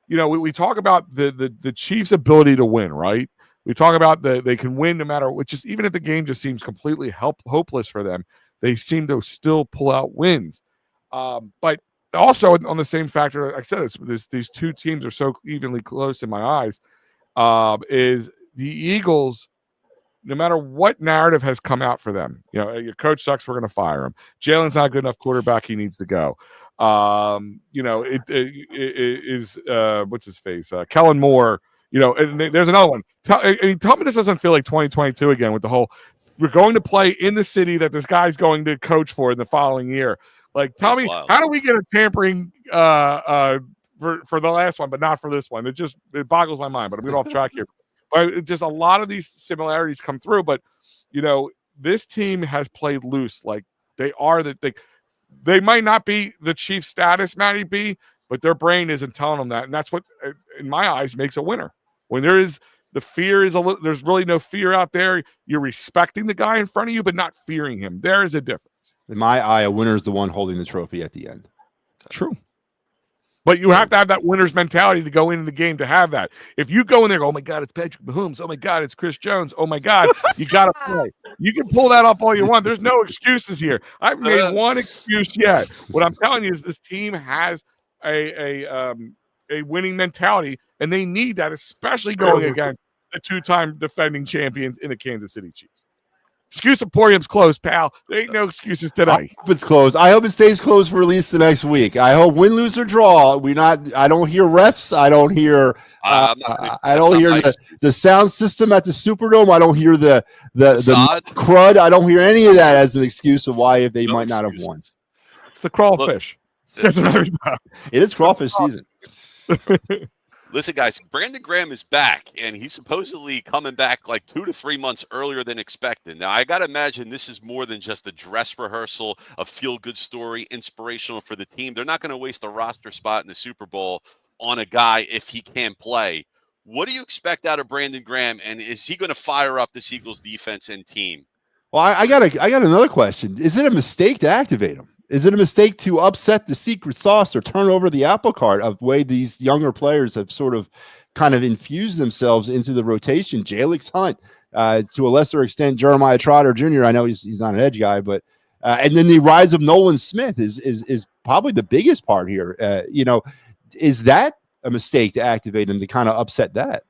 we talk about the Chiefs' ability to win, right? We talk about they can win no matter what, just even if the game just seems completely hopeless for them, they seem to still pull out wins. But also on the same factor, like I said, these two teams are so evenly close in my eyes, is the Eagles. No matter what narrative has come out for them, your coach sucks, we're going to fire him. Jalen's not a good enough quarterback, he needs to go. It is what's his face? Kellen Moore, and there's another one. Tell me this doesn't feel like 2022 again with the whole, we're going to play in the city that this guy's going to coach for in the following year. Like, tell me, how do we get a tampering for the last one, but not for this one? It boggles my mind, but I'm getting off track here. But just a lot of these similarities come through, but this team has played loose. Like they might not be the Chiefs status, Matty B, but their brain isn't telling them that, and that's what, in my eyes, makes a winner. When there's really no fear out there. You're respecting the guy in front of you, but not fearing him. There is a difference. In my eye, a winner is the one holding the trophy at the end. True. But you have to have that winner's mentality to go into the game to have that. If you go in there, oh my God, it's Patrick Mahomes. Oh my God, it's Chris Jones. Oh my God, you got to play. You can pull that up all you want. There's no excuses here. I've made one excuse yet. What I'm telling you is this team has a winning mentality, and they need that, especially going against the two-time defending champions in the Kansas City Chiefs. Excuse Emporium's closed, pal. There ain't no excuses today. I hope it's closed. I hope it stays closed for at least the next week. I hope win, lose, or draw. I don't hear refs. I don't hear. I don't hear the sound system at the Superdome. I don't hear the crud. I don't hear any of that as an excuse of why if they might not have won. It's the crawfish. It is crawfish season. Listen, guys, Brandon Graham is back, and he's supposedly coming back like 2 to 3 months earlier than expected. Now, I got to imagine this is more than just a dress rehearsal, a feel-good story, inspirational for the team. They're not going to waste a roster spot in the Super Bowl on a guy if he can't play. What do you expect out of Brandon Graham, and is he going to fire up this Eagles defense and team? Well, I got another question. Is it a mistake to activate him? Is it a mistake to upset the secret sauce or turn over the apple cart of the way these younger players have sort of kind of infused themselves into the rotation? Jalix Hunt, to a lesser extent, Jeremiah Trotter Jr. I know he's not an edge guy, but and then the rise of Nolan Smith is probably the biggest part here. Is that a mistake to activate him to kind of upset that?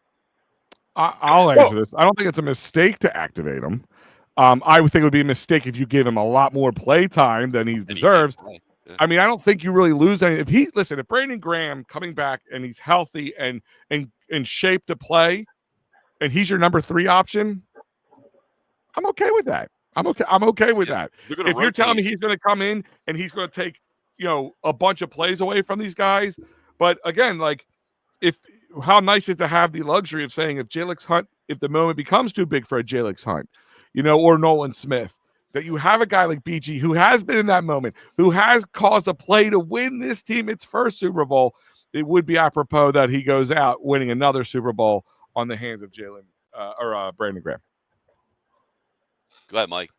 I'll answer this. I don't think it's a mistake to activate him. I would think it would be a mistake if you give him a lot more play time than he deserves. I mean, I don't think you really lose any. If Brandon Graham coming back and he's healthy and in shape to play, and he's your number 3 option, I'm okay with that. I'm okay with that. If you're telling me he's going to come in and he's going to take, a bunch of plays away from these guys, but again, how nice is it to have the luxury of saying if the moment becomes too big for a Jalix Hunt, or Nolan Smith, that you have a guy like BG who has been in that moment, who has caused a play to win this team its first Super Bowl. It would be apropos that he goes out winning another Super Bowl on the hands of Brandon Graham. Go ahead, Mike.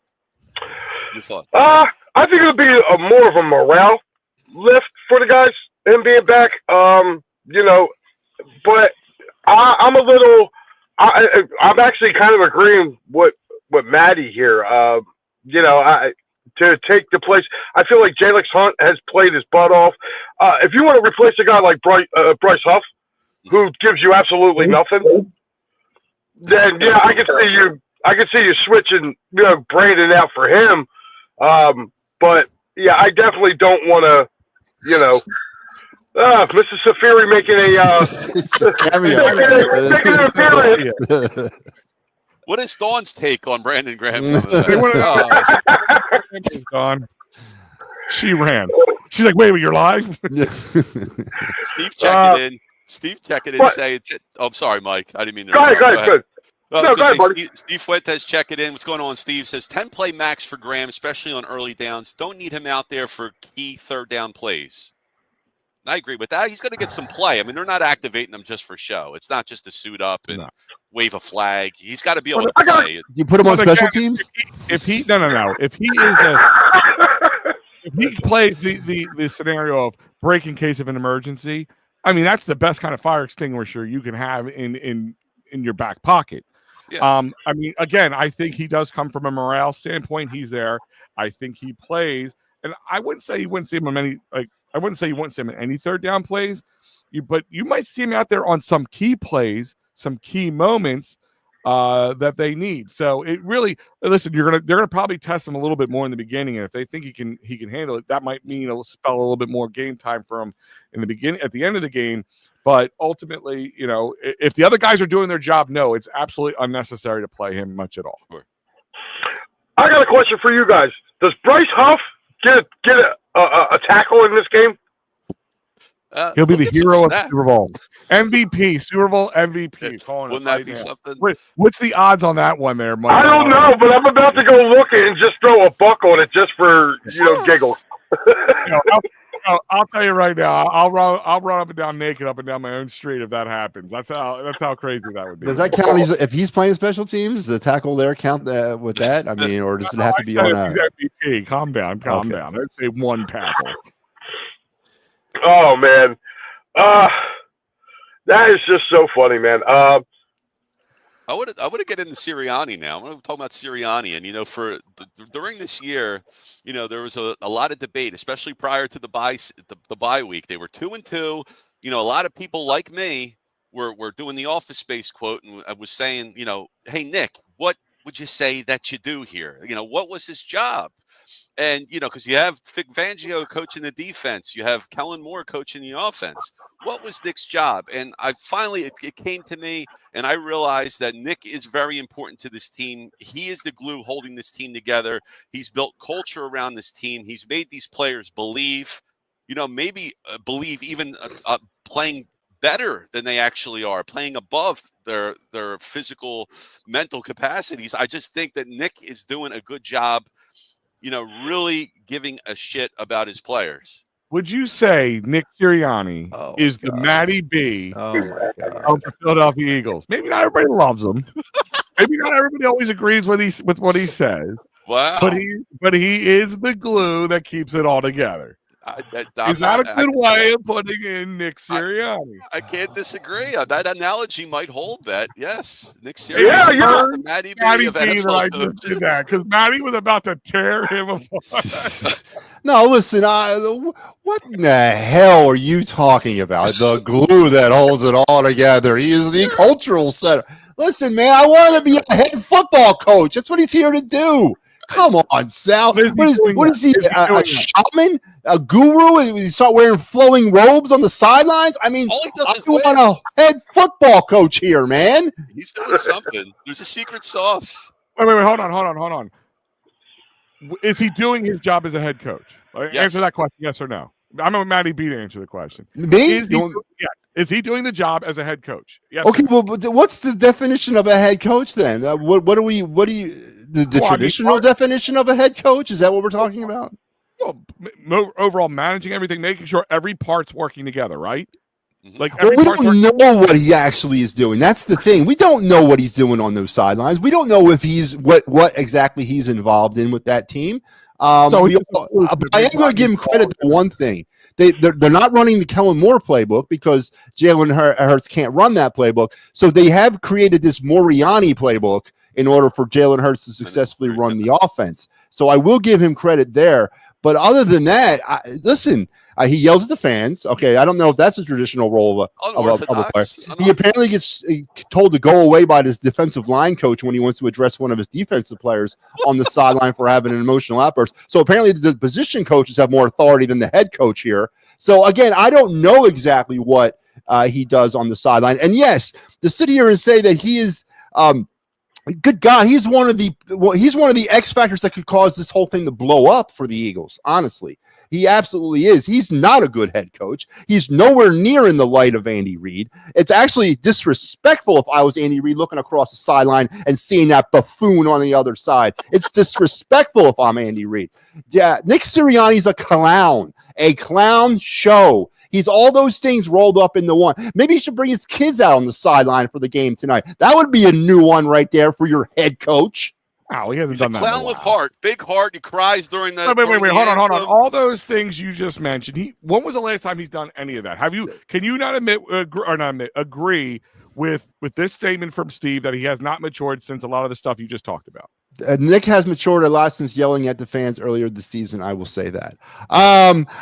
Your thoughts? I think it'll be more of a morale lift for the guys, him being back. But I'm a little. I'm actually kind of agreeing with Maddie here. To take the place, I feel like Jalix Hunt has played his butt off. If you want to replace a guy like Bryce Huff, who gives you absolutely nothing, then yeah, I can see you switching, Brandon out for him. But yeah, I definitely don't want to, Mr. Safiri making an appearance. What is Dawn's take on Brandon Graham? Dawn. She ran. She's like, wait, you're live? Steve checking in. Saying, I'm sorry, Mike. I didn't mean to. Go ahead. Go ahead, buddy. Steve Fuentes checking in. What's going on, Steve? Says 10-play max for Graham, especially on early downs. Don't need him out there for key third down plays. I agree with that. He's going to get some play. I mean, they're not activating him just for show. It's not just to suit up and wave a flag. He's got to be able to I got- play. You put him on But special again, teams. If he plays the scenario of break in case of an emergency, I mean that's the best kind of fire extinguisher you can have in your back pocket. Yeah. I mean, again, I think he does come from a morale standpoint. He's there. I think he plays, and I wouldn't say you wouldn't see him in many. Like I wouldn't say you wouldn't see him in any third down plays. But you might see him out there on some key plays, some key moments that they need. So it really listen. They're gonna probably test him a little bit more in the beginning, and if they think he can handle it, that might mean it'll spell a little bit more game time for him in the beginning, at the end of the game. But ultimately, if the other guys are doing their job, no, it's absolutely unnecessary to play him much at all. I got a question for you guys. Does Bryce Huff get a tackle in this game? He'll be Look the at some hero of snaps. Super Bowl MVP, Super Bowl MVP. Calling it Wouldn't that right be now. something? What's the odds on that one there, Mike? I don't know, but I'm about to go look and just throw a buck on it just for giggles. I'll tell you right now. I'll run up and down naked up and down my own street if that happens. That's how crazy that would be. Does that count? If he's playing special teams, does the tackle there count with that? I mean, or does it have to be on He's a? MVP. Calm down. Okay. I'd say one tackle. Oh man, that is just so funny, man. I want to get into Sirianni now. I want to talk about Sirianni, and during this year, there was a lot of debate, especially prior to the bye week. They were 2-2. A lot of people like me were doing the Office Space quote, and I was saying, hey Nick, what would you say that you do here? What was his job? And because you have Vic Fangio coaching the defense, you have Kellen Moore coaching the offense. What was Nick's job? And I finally it came to me, and I realized that Nick is very important to this team. He is the glue holding this team together. He's built culture around this team. He's made these players believe, maybe believe even playing better than they actually are, playing above their physical, mental capacities. I just think that Nick is doing a good job, really giving a shit about his players. Would you say Nick Sirianni is the Matty B Oh my god! of the Philadelphia Eagles? Maybe not everybody loves him. Maybe not everybody always agrees with what he says. Wow. But he is the glue that keeps it all together. Is that a good way of putting in Nick Sirianni? I can't disagree. That analogy might hold that. Yes, Nick Sirianni. Yeah. is the Matty B Matty of B that I NFL just did coaches. that because Matty was about to tear him apart. No, listen. What in the hell are you talking about? The glue that holds it all together. He is the cultural center. Listen, man, I want to be a head football coach. That's what he's here to do. Come on, Sal. What is he? A shaman? A guru? And you start wearing flowing robes on the sidelines? I mean, All he does I is win. want a head football coach here, man. He's doing something. There's a secret sauce. Wait, hold on. Is he doing his job as a head coach? Yes. Answer that question, yes or no. I'm a Matty B to answer the question. Me? Is he doing the job as a head coach? Yes. Okay, well, but what's the definition of a head coach then? The traditional definition of a head coach? Is that what we're talking about? Well, overall managing everything, making sure every part's working together, right? Mhm. Like Well, every we part's don't know what he actually is doing. That's the thing. We don't know what he's doing on those sidelines. We don't know if he's what exactly he's involved in with that team. But I am going to give him credit to one thing. They're not running the Kellen Moore playbook because Jalen Hurts can't run that playbook. So they have created this Moriarty playbook in order for Jalen Hurts to successfully run the offense. So I will give him credit there. But other than that, he yells at the fans. Okay, I don't know if that's a traditional role of a player. Unorthodox. He apparently gets told to go away by his defensive line coach when he wants to address one of his defensive players on the sideline for having an emotional outburst. So apparently the position coaches have more authority than the head coach here. So again, I don't know exactly what he does on the sideline. And yes, to sit here and say that he is good God, he's one of the X factors that could cause this whole thing to blow up for the Eagles. Honestly, he absolutely is. He's not a good head coach. He's nowhere near in the light of Andy Reid. It's actually disrespectful if I was Andy Reid looking across the sideline and seeing that buffoon on the other side. It's disrespectful if I'm Andy Reid. Yeah, Nick Sirianni's a clown show. He's all those things rolled up into one. Maybe he should bring his kids out on the sideline for the game tonight. That would be a new one right there for your head coach. Oh, he hasn't He's a done that. clown with heart, big heart. He cries during the. Wait, during the hold on. anthem. All those things you just mentioned. When was the last time he's done any of that? Can you not agree with this statement from Steve that he has not matured since a lot of the stuff you just talked about? Nick has matured a lot since yelling at the fans earlier this season. I will say that.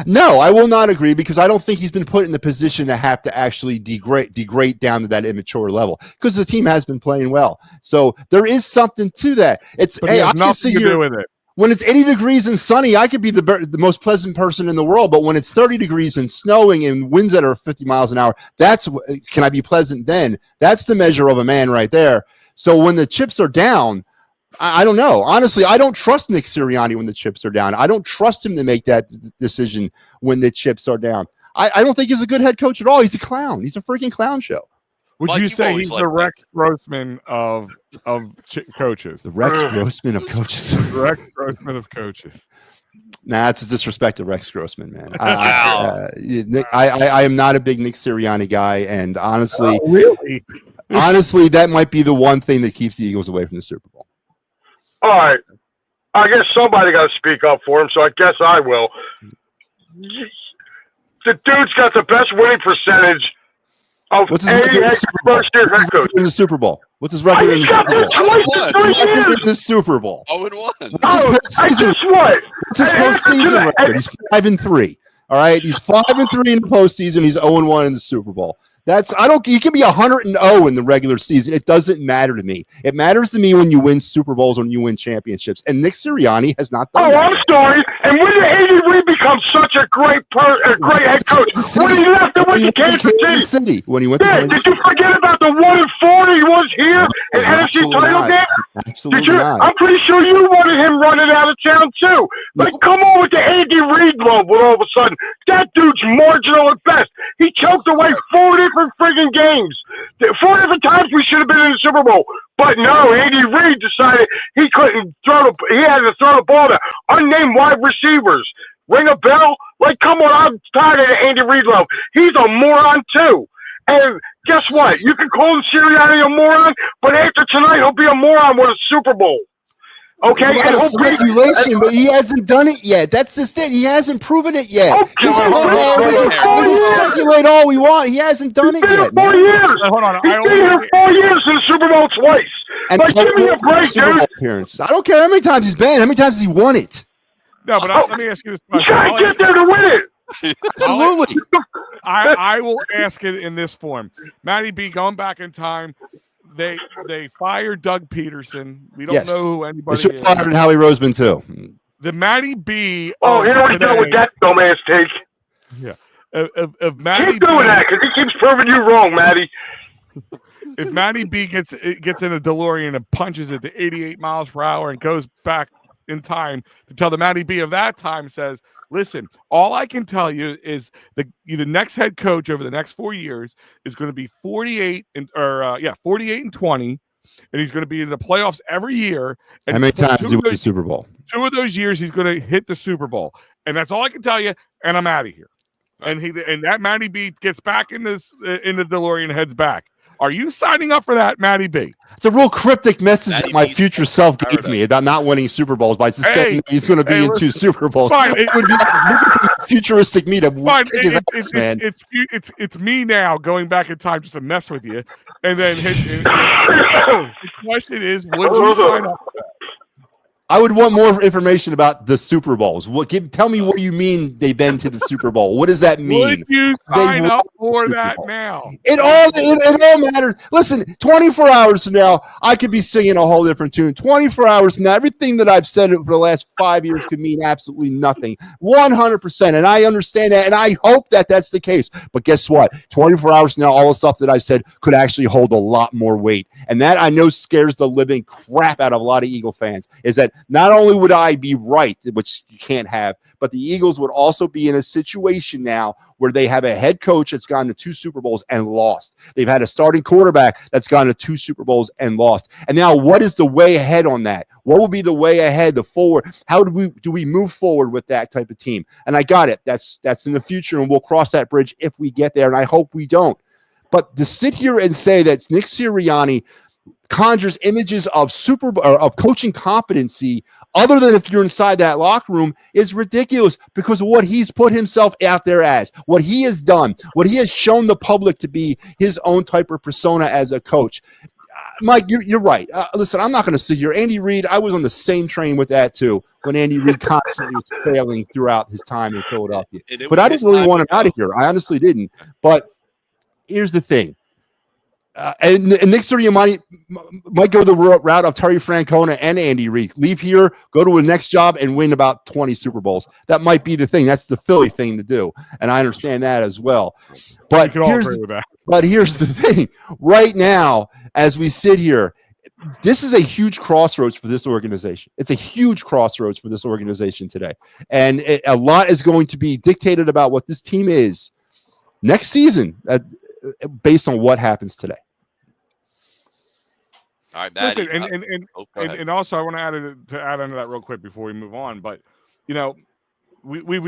No, I will not agree because I don't think he's been put in the position to have to actually degrade down to that immature level because the team has been playing well. So there is something to that. But I can see to do with it. When it's 80 degrees and sunny, I could be the most pleasant person in the world. But when it's 30 degrees and snowing and winds that are 50 miles an hour, can I be pleasant then? That's the measure of a man right there. So when the chips are down, I don't know. Honestly, I don't trust Nick Sirianni when the chips are down. I don't trust him to make that decision when the chips are down. I don't think he's a good head coach at all. He's a clown. He's a freaking clown show. Would you say he's the Rex Grossman of coaches? The Rex Grossman of coaches. Rex Grossman of coaches. Nah, that's a disrespect to Rex Grossman, man. I am not a big Nick Sirianni guy, and honestly, really, honestly, that might be the one thing that keeps the Eagles away from the Super Bowl. All right. I guess somebody got to speak up for him, so I guess I will. The dude's got the best winning percentage of any first-year head coach in the Super Bowl. What's his record in the Super Bowl? 0-1. What's his postseason record? He's 5-3. All right, he's 5-3 in the postseason. He's 0-1 in the Super Bowl. You can be 100-0 in the regular season. It doesn't matter to me. It matters to me when you win Super Bowls, when you win championships. And Nick Sirianni has not done that. I'm sorry. And when did Andy Reid become such a great head coach? When he left and went to Kansas City. When he went to Kansas City. Did you forget about the 1-4 he was here in NFC title game? Absolutely not. I'm pretty sure you wanted him running out of town too. Like, come on with the Andy Reid love all of a sudden. That dude's marginal at best. He choked away 4 different friggin' games. 4 different times we should have been in the Super Bowl. But no, Andy Reid decided he had to throw the ball to unnamed wide receivers. Ring a bell? Like, come on, I'm tired of the Andy Reid love. He's a moron too. And guess what? You can call Sirianni a moron, but after tonight he'll be a moron with a Super Bowl. Okay, it's speculation, but he hasn't done it yet. That's just it. He hasn't proven it yet. Okay. We can speculate all we want. He hasn't done it yet. 4 years. Hold on. He's been here 4 years in the Super Bowl twice. And like, give me a break, dude. Appearances. I don't care how many times he's been. How many times has he won it? No, but let me ask you this question. You gotta get there to win it. Absolutely. I will ask it in this form. Matty B, going back in time, they fired Doug Peterson. We don't know who anybody is. They should have fired Howie Roseman too. The Matty B. Oh, here we go with that dumbass take. Yeah. If Matty keep doing that because he keeps proving you wrong, Matty. If Matty B gets in a DeLorean and punches it to 88 miles per hour and goes back in time to tell the Matty B of that time, says, listen, all I can tell you is the next head coach over the next 4 years is going to be 48 and 20, and he's going to be in the playoffs every year. And how many times did he win the Super Bowl? 2 of those years he's going to hit the Super Bowl, and that's all I can tell you. And I'm out of here. And that Matty B gets back in the DeLorean and heads back. Are you signing up for that, Matty B? It's a real cryptic message that my future self gave me about not winning Super Bowls by just saying he's going to be in 2 Super Bowls. Fine, it would be futuristic me to kick his ass, man. It's me now going back in time just to mess with you. And then the question is, would you sign up for that? I would want more information about the Super Bowls. Tell me what you mean they've been to the Super Bowl. What does that mean? Would you sign up for that now? It all matters. Listen, 24 hours from now, I could be singing a whole different tune. 24 hours from now, everything that I've said for the last 5 years could mean absolutely nothing. 100%. And I understand that, and I hope that that's the case. But guess what? 24 hours from now, all the stuff that I said could actually hold a lot more weight. And that I know scares the living crap out of a lot of Eagle fans, is that not only would I be right, which you can't have, but the Eagles would also be in a situation now where they have a head coach that's gone to 2 Super Bowls and lost. They've had a starting quarterback that's gone to 2 Super Bowls and lost. And now what is the way ahead on that? What will be the way ahead, the forward? How do we move forward with that type of team? And I got it. That's in the future, and we'll cross that bridge if we get there, and I hope we don't. But to sit here and say that Nick Sirianni conjures images of coaching competency other than if you're inside that locker room is ridiculous, because of what he's put himself out there as, what he has done, what he has shown the public to be his own type of persona as a coach. Mike, you're right. Listen, I'm not going to sit here. Andy Reid, I was on the same train with that too, when Andy Reid constantly was failing throughout his time in Philadelphia. But I didn't really want him out of here. I honestly didn't. But here's the thing. And Nick Sirianni might go the route of Terry Francona and Andy Reid. Leave here, go to a next job, and win about 20 Super Bowls. That might be the thing. That's the Philly thing to do, and I understand that as well. But here's the thing. Right now, as we sit here, this is a huge crossroads for this organization. It's a huge crossroads for this organization today, and a lot is going to be dictated about what this team is next season based on what happens today. All right, Maddie. Listen, and also I want to add onto that real quick before we move on. But you know, we've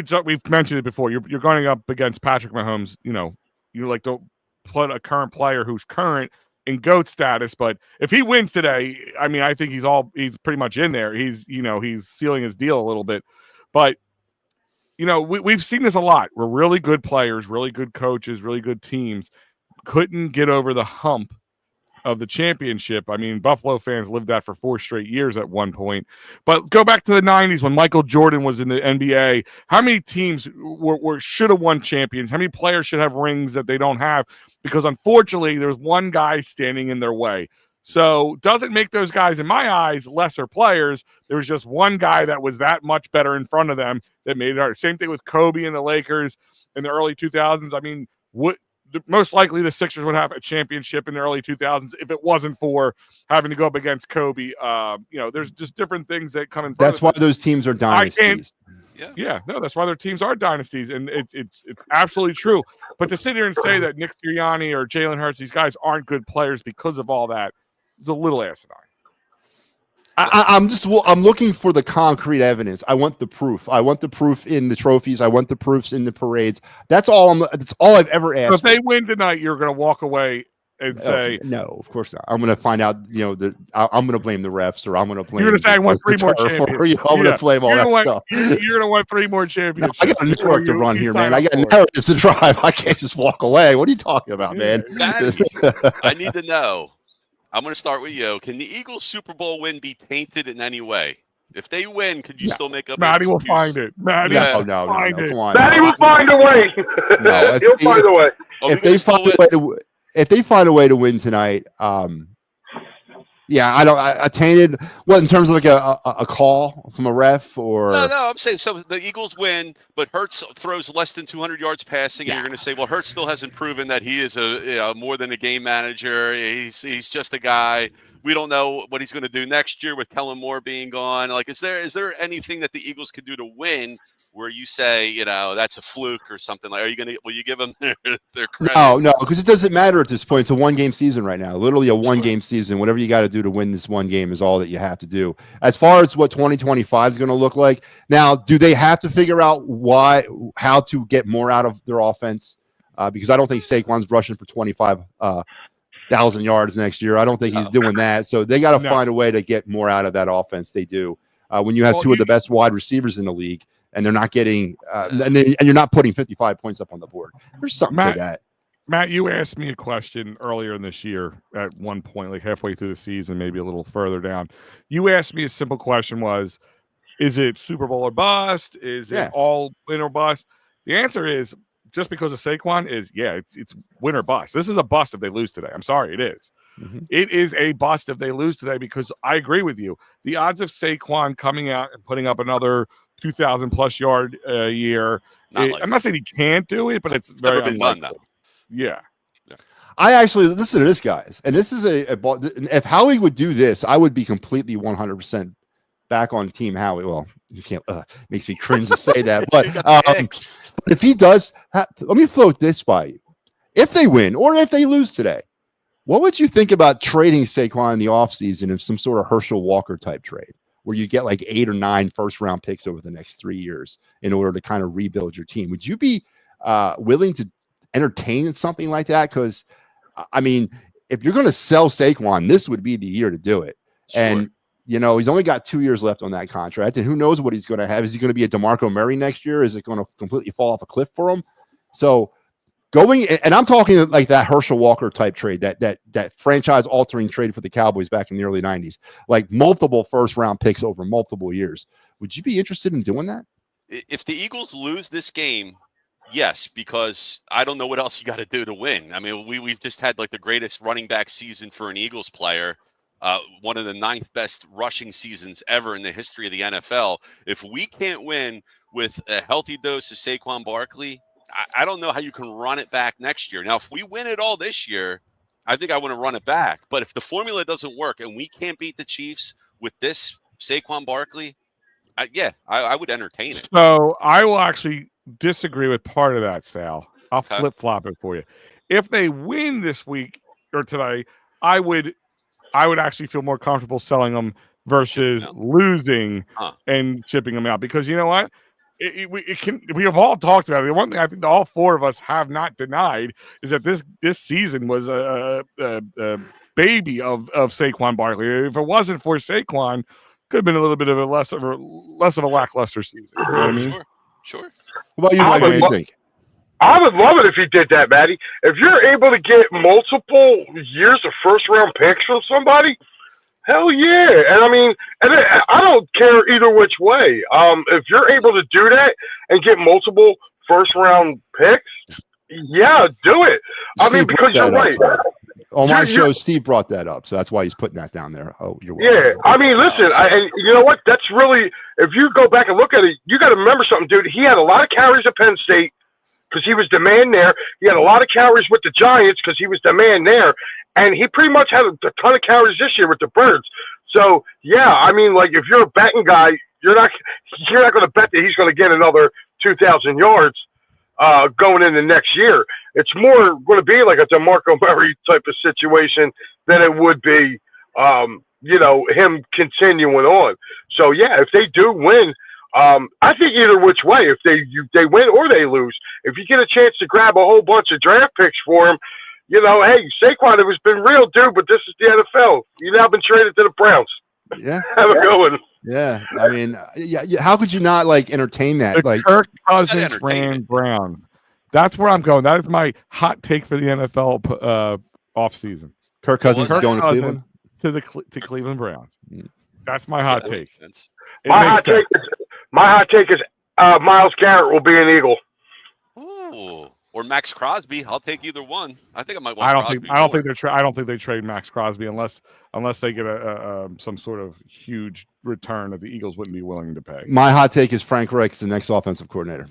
mentioned it before. You're going up against Patrick Mahomes. You know, you like to put a current player who's current in GOAT status. But if he wins today, I mean, I think he's pretty much in there. He's sealing his deal a little bit. But you know, we've seen this a lot. We're really good players, really good coaches, really good teams couldn't get over the hump of the championship. I mean, Buffalo fans lived that for 4 straight years at one point. But go back to the 90s when Michael Jordan was in the NBA. How many teams should have won champions? How many players should have rings that they don't have? Because unfortunately, there's one guy standing in their way. So doesn't make those guys, in my eyes, lesser players. There was just one guy that was that much better in front of them that made it hard. Same thing with Kobe and the Lakers in the early 2000s. I mean, most likely the Sixers would have a championship in the early 2000s if it wasn't for having to go up against Kobe. You know, there's just different things that come in front. That's why those teams are dynasties. That's why their teams are dynasties, and it's absolutely true. But to sit here and say that Nick Sirianni or Jalen Hurts, these guys aren't good players because of all that, is a little asinine. I'm looking for the concrete evidence. I want the proof. I want the proof in the trophies. I want the proofs in the parades. That's all I've ever asked. So if they win tonight, you're going to walk away and say, no, of course not. I'm going to find out, you know, I'm going to blame the refs, or I'm going to blame. You're going to say I want 3 more champions. I'm going to blame all that stuff. You're going to want 3 more championships. No, I got a network to run here, man. I got narratives to drive. I can't just walk away. What are you talking about, man? I need to know. I'm going to start with you. Can the Eagles Super Bowl win be tainted in any way? If they win, could you still make up? Maddie will find it. Maddie, no, come on. Maddie will find a way. No, he'll find a way. If they find a way to win tonight, I tainted. What, in terms of like a call from a ref or? No. I'm saying so. The Eagles win, but Hurts throws less than 200 yards passing, and you're going to say, well, Hurts still hasn't proven that he is more than a game manager. He's just a guy. We don't know what he's going to do next year with Kellen Moore being gone. Like, is there anything that the Eagles could do to win where you say, you know, that's a fluke or something? Like, will you give them their credit? No, because it doesn't matter at this point. It's a 1-game season right now. Literally a 1-game season. Whatever you got to do to win this 1 game is all that you have to do. As far as what 2025 is going to look like, now, do they have to figure out how to get more out of their offense? Because I don't think Saquon's rushing for 25,000 yards next year. I don't think he's doing that. So they got to find a way to get more out of that offense. They do. When you have 2 of the best wide receivers in the league, and they're not getting, and you're not putting 55 points up on the board. There's something to that. Matt, you asked me a question earlier in this year at one point, like halfway through the season, maybe a little further down. You asked me a simple question was, is it Super Bowl or bust? Is it all win or bust? The answer is, just because of Saquon, is it's win or bust. This is a bust if they lose today. I'm sorry, it is. Mm-hmm. It is a bust if they lose today, because I agree with you. The odds of Saquon coming out and putting up another 2,000+ yard a year. I'm not saying he can't do it, but it's very never been done though. Yeah. I actually listen to this, guys, and this is if Howie would do this, I would be completely 100% back on Team Howie. Well, you can't. Makes me cringe to say that, but You got the X. if he does, let me float this by you. If they win or if they lose today, what would you think about trading Saquon in the offseason in some sort of Herschel Walker type trade where you get like 8 or 9 first-round picks over the next 3 years in order to kind of rebuild your team? Would you be willing to entertain something like that? Because, I mean, if you're going to sell Saquon, this would be the year to do it. Sure. And, you know, he's only got 2 years left on that contract, and who knows what he's going to have. Is he going to be a DeMarco Murray next year? Is it going to completely fall off a cliff for him? So going, and I'm talking like that Herschel Walker type trade, that franchise altering trade for the Cowboys back in the early 90s, like multiple first round picks over multiple years. Would you be interested in doing that? If the Eagles lose this game, yes, because I don't know what else you got to do to win. I mean, we've just had like the greatest running back season for an Eagles player, one of the 9th best rushing seasons ever in the history of the NFL. If we can't win with a healthy dose of Saquon Barkley, I don't know how you can run it back next year. Now, if we win it all this year, I think I want to run it back. But if the formula doesn't work and we can't beat the Chiefs with this Saquon Barkley, I would entertain it. So I will actually disagree with part of that, Sal. I'll Okay. flip-flop it for you. If they win this week or today, I would actually feel more comfortable selling them versus losing and shipping them out, because you know what? We have all talked about it. The one thing I think all 4 of us have not denied is that this season was a baby of Saquon Barkley. If it wasn't for Saquon, could have been a little bit of a less of a lackluster season. You know what I mean? Sure. What about you, Mike? What do you think? I would love it if he did that, Matty. If you're able to get multiple years of first-round picks from somebody, hell yeah. And I mean, I don't care either which way. If you're able to do that and get multiple first-round picks, yeah, do it. I mean, because you're right. On my show, Steve brought that up, so that's why he's putting that down there. Oh, you're yeah. welcome. I mean, listen, and you know what? That's really, if you go back and look at it, you got to remember something, dude. He had a lot of carries at Penn State because he was the man there. He had a lot of carries with the Giants because he was the man there, and he pretty much had a ton of carries this year with the Birds. So yeah, I mean, like if you're a betting guy, you're not going to bet that he's going to get another 2,000 yards going into next year. It's more going to be like a DeMarco Murray type of situation than it would be, him continuing on. So yeah, if they do win, I think either which way, if they win or they lose, if you get a chance to grab a whole bunch of draft picks for him, you know, hey, Saquon, it has been real, dude, but this is the NFL. You've now been traded to the Browns. Yeah. Have a good one. Yeah. I mean, how could you not like entertain that? The Like Kirk Cousins ran Brown. That's where I'm going. That is my hot take for the NFL offseason. Kirk Cousins is going to Cleveland? To Cleveland Browns. That's my hot take. My hot take is Myles Garrett will be an Eagle. Ooh. Or Max Crosby. I'll take either one. I think I might want. I don't think they trade Max Crosby unless they get some sort of huge return that the Eagles wouldn't be willing to pay. My hot take is Frank Reich's the next offensive coordinator.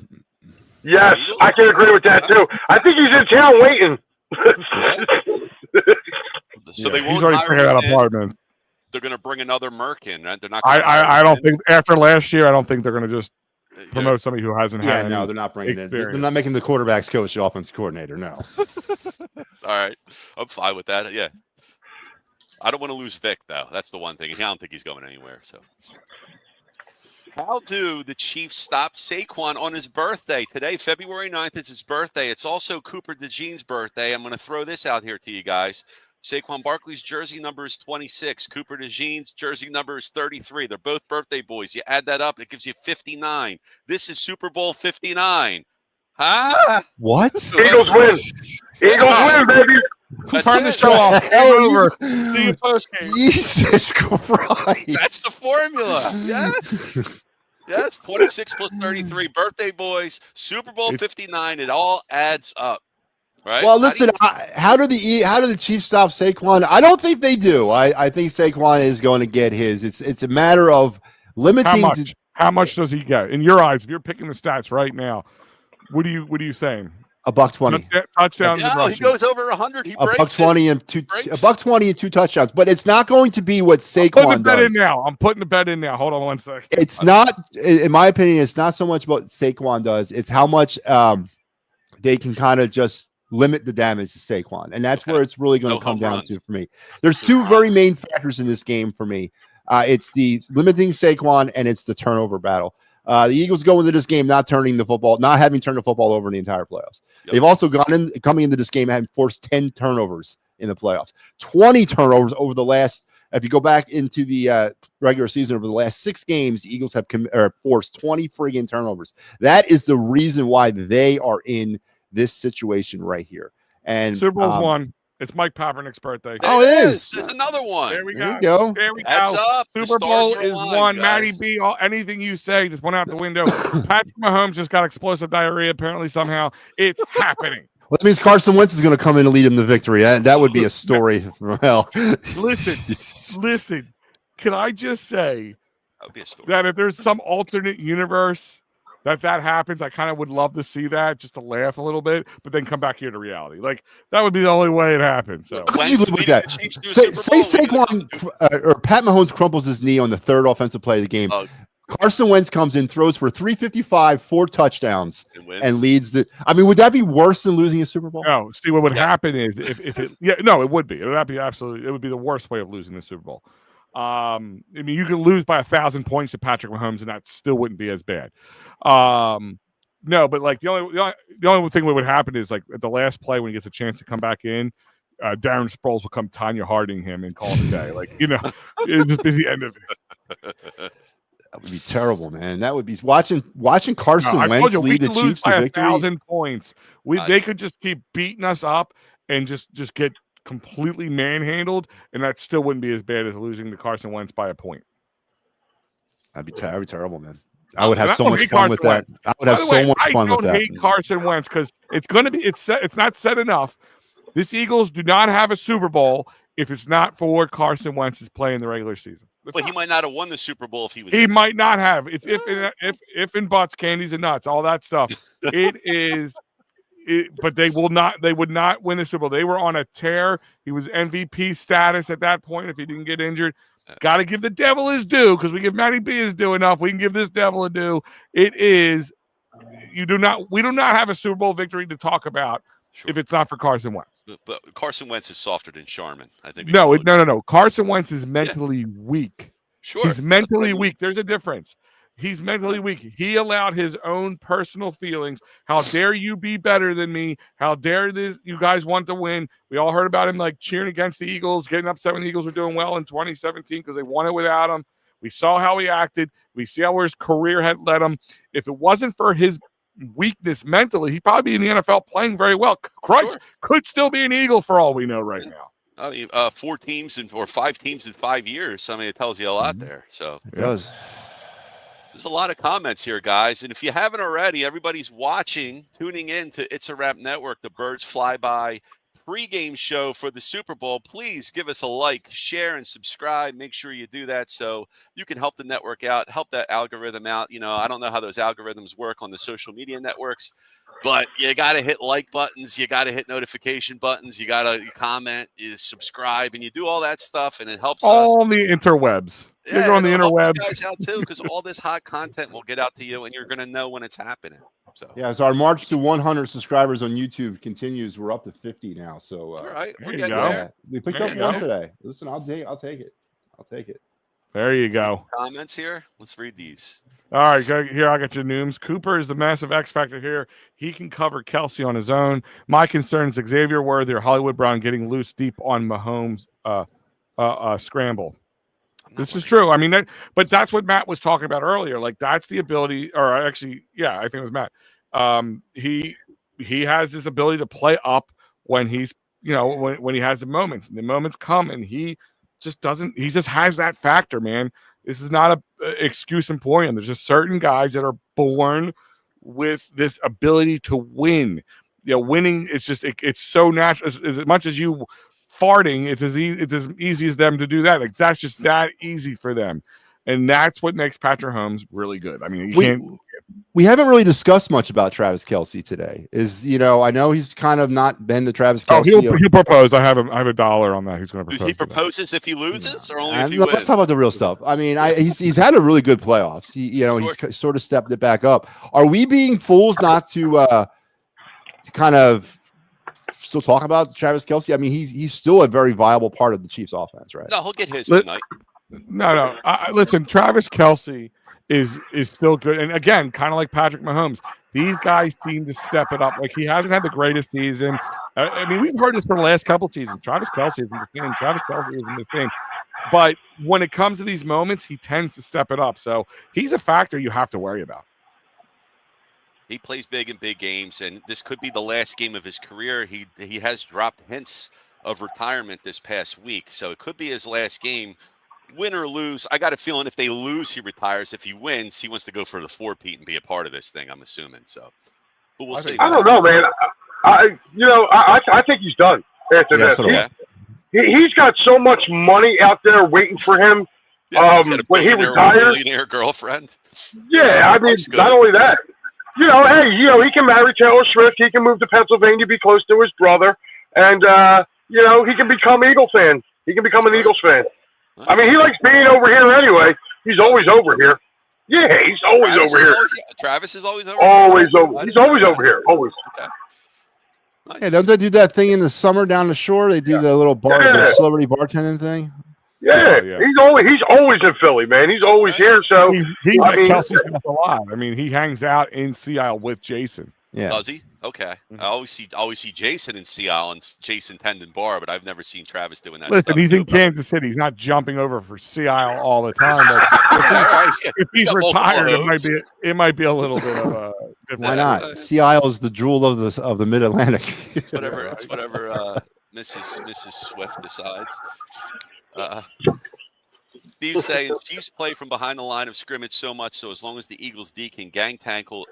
Yes, I can agree with that too. I think he's in town waiting. So they won't. He's already figured out apartment. They're going to bring another Merc in, right? They're not. I don't think after last year. I don't think they're going to just promote somebody who hasn't had. Yeah, no, they're not bringing experience. They're not making the quarterbacks coach the offensive coordinator. No. All right, I'm fine with that. Yeah, I don't want to lose Vic though. That's the one thing. I don't think he's going anywhere. So, how do the Chiefs stop Saquon on his birthday today? February 9th is his birthday. It's also Cooper DeJean's birthday. I'm going to throw this out here to you guys. Saquon Barkley's jersey number is 26. Cooper DeJean's jersey number is 33. They're both birthday boys. You add that up, it gives you 59. This is Super Bowl 59. Huh? What? Eagles win. Eagles win, baby. Turn the show off. Over. See you post-game. Jesus Christ. That's the formula. Yes. Yes. 26 plus 33. Birthday boys. Super Bowl 59. It all adds up. Right? Well, listen. How do the Chiefs stop Saquon? I don't think they do. I think Saquon is going to get his. It's a matter of limiting. How much does he get in your eyes? If you're picking the stats right now, what are you saying? $120. Touchdowns and Yeah, he rushing. goes over 100. He breaks it. $120 and $120 and 2 touchdowns. But it's not going to be what I'm putting the Saquon bet in does. now. I'm putting the bet in now. Hold on one second. It's not, in my opinion, it's not so much what Saquon does. It's how much they can kind of just limit the damage to Saquon. And that's where it's really going to come down to for me. There's two very main factors in this game for me. It's the limiting Saquon and it's the turnover battle. The Eagles go into this game not having turned the football over in the entire playoffs. Yep. They've also coming into this game having forced 10 turnovers in the playoffs, 20 turnovers over the last. If you go back into the regular season over the last 6 games, the Eagles have forced 20 friggin' turnovers. That is the reason why they are in this situation right here. And Super Bowl's won. It's Mike Papernick's birthday. Oh, it is. There's another one. There we There go. you go. There we That's go. up. The Super stars Bowl are is aligned, won. guys. Matty B, anything you say just went out the window. Patrick Mahomes just got explosive diarrhea apparently somehow. It's happening. Well, that means Carson Wentz is going to come in and lead him to victory. That would be a story from hell. Listen. Can I just say That would be a story. that if there's some alternate universe that happens, I kind of would love to see that just to laugh a little bit, but then come back here to reality. Like that would be the only way it happens. So How could you live with that? Say Saquon or Pat Mahomes crumples his knee on the 3rd offensive play of the game. Carson Wentz comes in, throws for 355, 4 touchdowns, and leads the. I mean, would that be worse than losing a Super Bowl? no. See, what would happen is if it, it would be. It would be absolutely. It would be the worst way of losing the Super Bowl. I mean, you could lose by 1,000 points to Patrick Mahomes, and that still wouldn't be as bad. No, but like the only thing that would happen is like at the last play when he gets a chance to come back in, Darren Sproles will come Tanya Harding him and call it a day. Like it would just be the end of it. That would be terrible, man. That would be watching Carson Wentz lead the Chiefs to victory. 1,000 points. They could just keep beating us up and just get completely manhandled, and that still wouldn't be as bad as losing to Carson Wentz by a point. That'd be terrible, man. I would have so much fun with that. I would have so much fun with that. I don't hate Carson Wentz because it's not said enough. This Eagles do not have a Super Bowl if it's not for Carson Wentz's play in the regular season. But he might not have won the Super Bowl if he was. He might not have. It's if and buts, candies and nuts, all that stuff. It is. But they will not. They would not win the Super Bowl. They were on a tear. He was MVP status at that point if he didn't get injured. Got to give the devil his due because we give Matty B his due enough. We can give this devil a due. It is. We do not have a Super Bowl victory to talk about if it's not for Carson Wentz. But Carson Wentz is softer than Sharman. I think. No. Carson Wentz is mentally weak. Sure, he's mentally weak. There's a difference. He's mentally weak. He allowed his own personal feelings. How dare you be better than me? How dare you guys want to win? We all heard about him like cheering against the Eagles, getting upset when the Eagles were doing well in 2017 because they won it without him. We saw how he acted. We see how his career had led him. If it wasn't for his weakness mentally, he'd probably be in the NFL playing very well. Christ, could still be an Eagle for all we know right now. I mean, 4 teams or 5 teams in 5 years. I mean, it tells you a lot there. So it does. There's a lot of comments here, guys. And if you haven't already, everybody's tuning in to It's a Wrap Network, the Birds Flyby pregame show for the Super Bowl. Please give us a like, share, and subscribe. Make sure you do that so you can help the network out, help that algorithm out. I don't know how those algorithms work on the social media networks, but you got to hit like buttons. You got to hit notification buttons. You got to comment, you subscribe, and you do all that stuff, and it helps us. All the interwebs. Yeah, you're on the interwebs. You guys out too, because all this hot content will get out to you, and you're going to know when it's happening. So as our march to 100 subscribers on YouTube continues, we're up to 50 now. So all right, we're getting there. We picked up one today. Listen, I'll take it. There you go. Comments here. Let's read these. All right, here I got your nooms. Cooper is the massive X factor here. He can cover Kelsey on his own. My concern is Xavier Worthy or Hollywood Brown getting loose deep on Mahomes' scramble. This is true. I mean, but that's what Matt was talking about earlier. Like that's the ability, or actually, yeah, I think it was Matt. He has this ability to play up when he's, when he has the moments. And the moments come, and he just doesn't. He just has that factor, man. This is not a excuse employing him. There's just certain guys that are born with this ability to win. Winning is just it's so natural. As much as you farting, it's as easy as them to do that. Like that's just that easy for them. And that's what makes Patrick Mahomes really good. I mean, we haven't really discussed much about Travis Kelce today. I know he's kind of not been the Travis Kelce. He'll propose. I have $1 on that. He's going to propose. He proposes if he loses, or only if he no, wins? let's talk about the real stuff. I mean, he's had a really good playoffs. He's sort of stepped it back up. Are we being fools not to kind of still talk about Travis Kelce? I mean, he's still a very viable part of the Chiefs' offense, right? No, he'll get his tonight. No. Listen, Travis Kelce is still good, and again, kind of like Patrick Mahomes, these guys seem to step it up. Like, he hasn't had the greatest season. I mean, we've heard this for the last couple seasons. Travis Kelce isn't the same. Travis Kelce isn't the same. But when it comes to these moments, he tends to step it up. So he's a factor you have to worry about. He plays big in big games, and this could be the last game of his career. He has dropped hints of retirement this past week, so it could be his last game. Win or lose, I got a feeling if they lose, he retires. If he wins, he wants to go for the four-peat and be a part of this thing, I'm assuming. So, but we'll see. I don't know, man. I think he's done after that. He's got so much money out there waiting for him. Yeah, when he retires, millionaire girlfriend. Yeah, I mean, not only that. He can marry Taylor Swift. He can move to Pennsylvania, be close to his brother, and he can become Eagle fan. He can become an Eagles fan. I mean, he likes being over here anyway. He's always over here. Yeah, he's always over here. Travis is always over here. He's always over here. Always. Okay. Nice. Yeah, don't they do that thing in the summer down the shore? They do the little the celebrity bartending thing. Yeah, he's always in Philly, man. He's always here. So Kelce's a lot. I mean, he hangs out in Sea Isle with Jason. Yeah. Does he? Okay. I always see Jason in Sea Isle and Jason tending bar, but I've never seen Travis doing that. Listen, he's in Kansas City. He's not jumping over for Sea Isle all the time. But if he's retired, it might be a little bit of a. Why not? Sea Isle is the jewel of the Mid Atlantic. It's whatever Mrs. Swift decides. Steve's saying Chiefs play from behind the line of scrimmage so much so as long as the Eagles D can gang tackle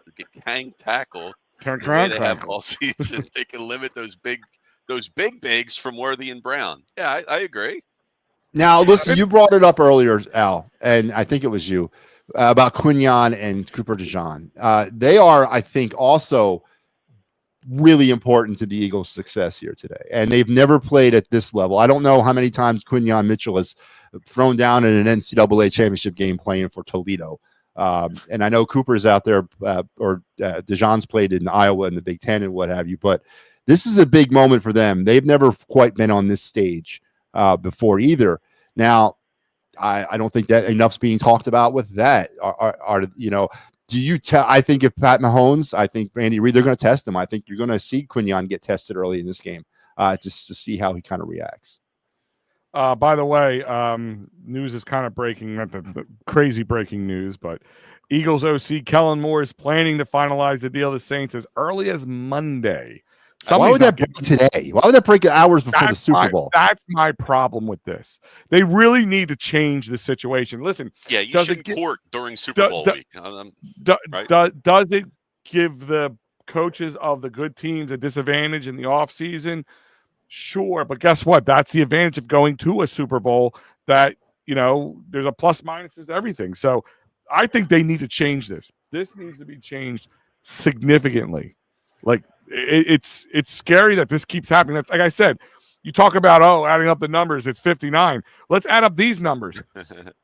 they have all season, they can limit those big bigs from Worthy and Brown. Yeah, I agree. Now, listen, you brought it up earlier, Al, and I think it was you, about Quinyon and Cooper DeJean. They are, I think, also really important to the Eagles' success here today. And they've never played at this level. I don't know how many times Quinyon Mitchell has thrown down in an NCAA championship game playing for Toledo. And I know Cooper's out there, or DeJean's played in Iowa in the Big Ten and what have you. But this is a big moment for them. They've never quite been on this stage before either. Now, I don't think that enough's being talked about with that. Do you tell? I think if Pat Mahomes, I think Andy Reid, they're going to test him. I think you're going to see Quinyon get tested early in this game, just to see how he kind of reacts. By the way, news is kind of breaking, not the crazy breaking news, but Eagles OC Kellen Moore is planning to finalize the deal with the Saints as early as Monday. Why would that break today? Why would that break hours before the Super Bowl? That's my problem with this. They really need to change the situation. Listen. Yeah, you shouldn't court during Super Bowl week. Right? Does it give the coaches of the good teams a disadvantage in the offseason? Sure, but guess what? That's the advantage of going to a Super Bowl, that, there's a plus minuses to everything. So I think they need to change this. This needs to be changed significantly. Like, it's scary that this keeps happening. That's, like I said, you talk about, adding up the numbers, it's 59. Let's add up these numbers.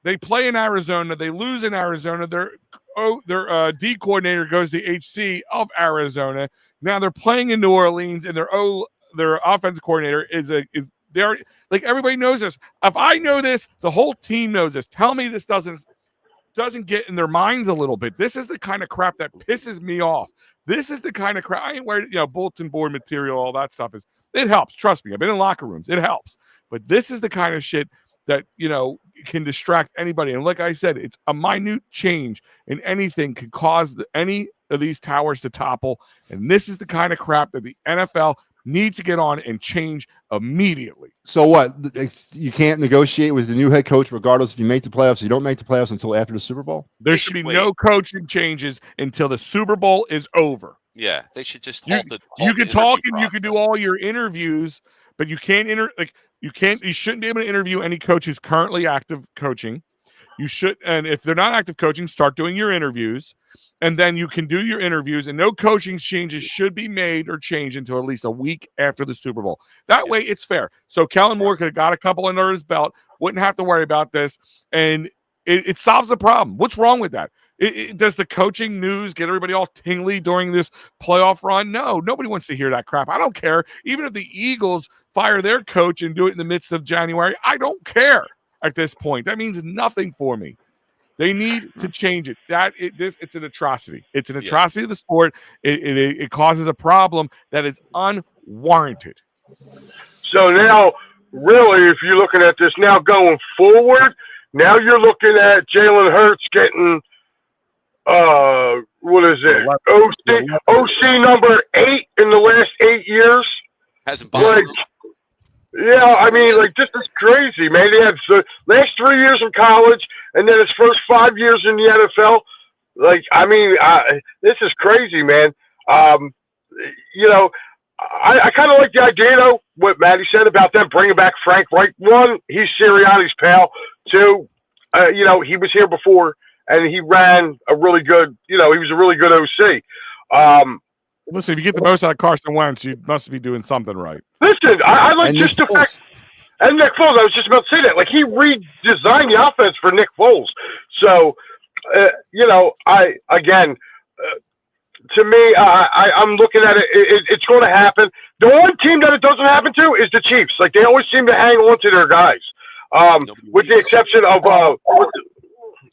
They play in Arizona. They lose in Arizona. Their D coordinator goes to HC of Arizona. Now they're playing in New Orleans, and their offensive coordinator is there. Like, everybody knows this. If I know this, the whole team knows this. Tell me this doesn't get in their minds a little bit. This is the kind of crap that pisses me off. This is the kind of crap. I ain't worried, bulletin board material, all that stuff it helps. Trust me. I've been in locker rooms. It helps. But this is the kind of shit that, can distract anybody. And like I said, it's a minute change in anything can cause any of these towers to topple. And this is the kind of crap that the NFL needs to get on and change immediately. So what? You can't negotiate with the new head coach regardless if you make the playoffs. You don't make the playoffs until after the Super Bowl? There should be no coaching changes until the Super Bowl is over. Yeah, they should just you can talk and you can do all your interviews, but you can't you shouldn't be able to interview any coach who's currently active coaching. You should, and if they're not active coaching, start doing your interviews, and then you can do your interviews, and no coaching changes should be made or changed until at least a week after the Super Bowl. That way, it's fair. So Kellen Moore could have got a couple under his belt, wouldn't have to worry about this, and it solves the problem. What's wrong with that? Does the coaching news get everybody all tingly during this playoff run? No, nobody wants to hear that crap. I don't care. Even if the Eagles fire their coach and do it in the midst of January, I don't care at this point. That means nothing for me. They need to change it. It's an atrocity. It's an atrocity of the sport. It causes a problem that is unwarranted. So now, really, if you're looking at this now going forward, now you're looking at Jalen Hurts getting what is it? OC number 8 in the last 8 years. Hasn't bothered him. Yeah, I mean, like, this is crazy, man. He had the last 3 years in college, and then his first 5 years in the NFL. Like, I mean, this is crazy, man. You know, I kind of like the idea, though, what Maddie said about them bringing back Frank Reich. One, he's Sirianni's pal. Two, you know, he was here before, and he ran a really good, you know, he was a really good OC. Listen, if you get the most out of Carson Wentz, you must be doing something right. Listen, I like just the fact, and Nick Foles, I was just about to say that. Like, he redesigned the offense for Nick Foles. So, you know, to me, I'm looking at it. It's going to happen. The one team that it doesn't happen to is the Chiefs. Like, they always seem to hang on to their guys, with the exception of,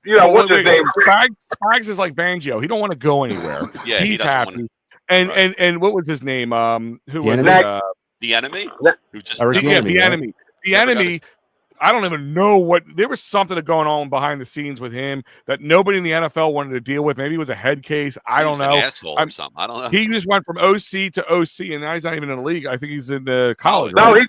you know, what's his name? Spags is like Fangio. He don't want to go anywhere. Yeah, he's happy. And what was his name? Who was it? The Enemy? Who just the Enemy. The Enemy. I don't even know what. There was something going on behind the scenes with him that nobody in the NFL wanted to deal with. Maybe it was a head case. I don't know. An asshole or something. I don't know. He just went from OC to OC, and now he's not even in the league. I think he's in college. No, right?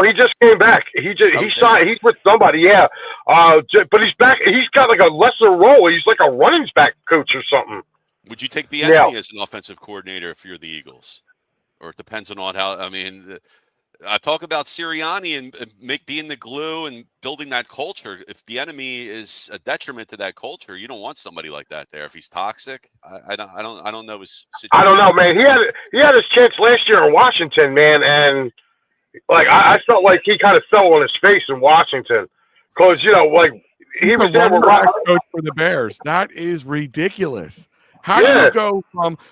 he just came back. He signed. He's with somebody. Yeah, but he's back. He's got like a lesser role. He's like a running back coach or something. Would you take the Enemy as an offensive coordinator if you're the Eagles? Or it depends on how, I mean, I talk about Sirianni and being the glue and building that culture. If the Enemy is a detriment to that culture, you don't want somebody like that there. If he's toxic, I don't know his situation. I don't know, man. He had his chance last year in Washington, man, and like I felt like he kind of fell on his face in Washington because, you know, like he was there coach for the Bears. That is ridiculous. How do you go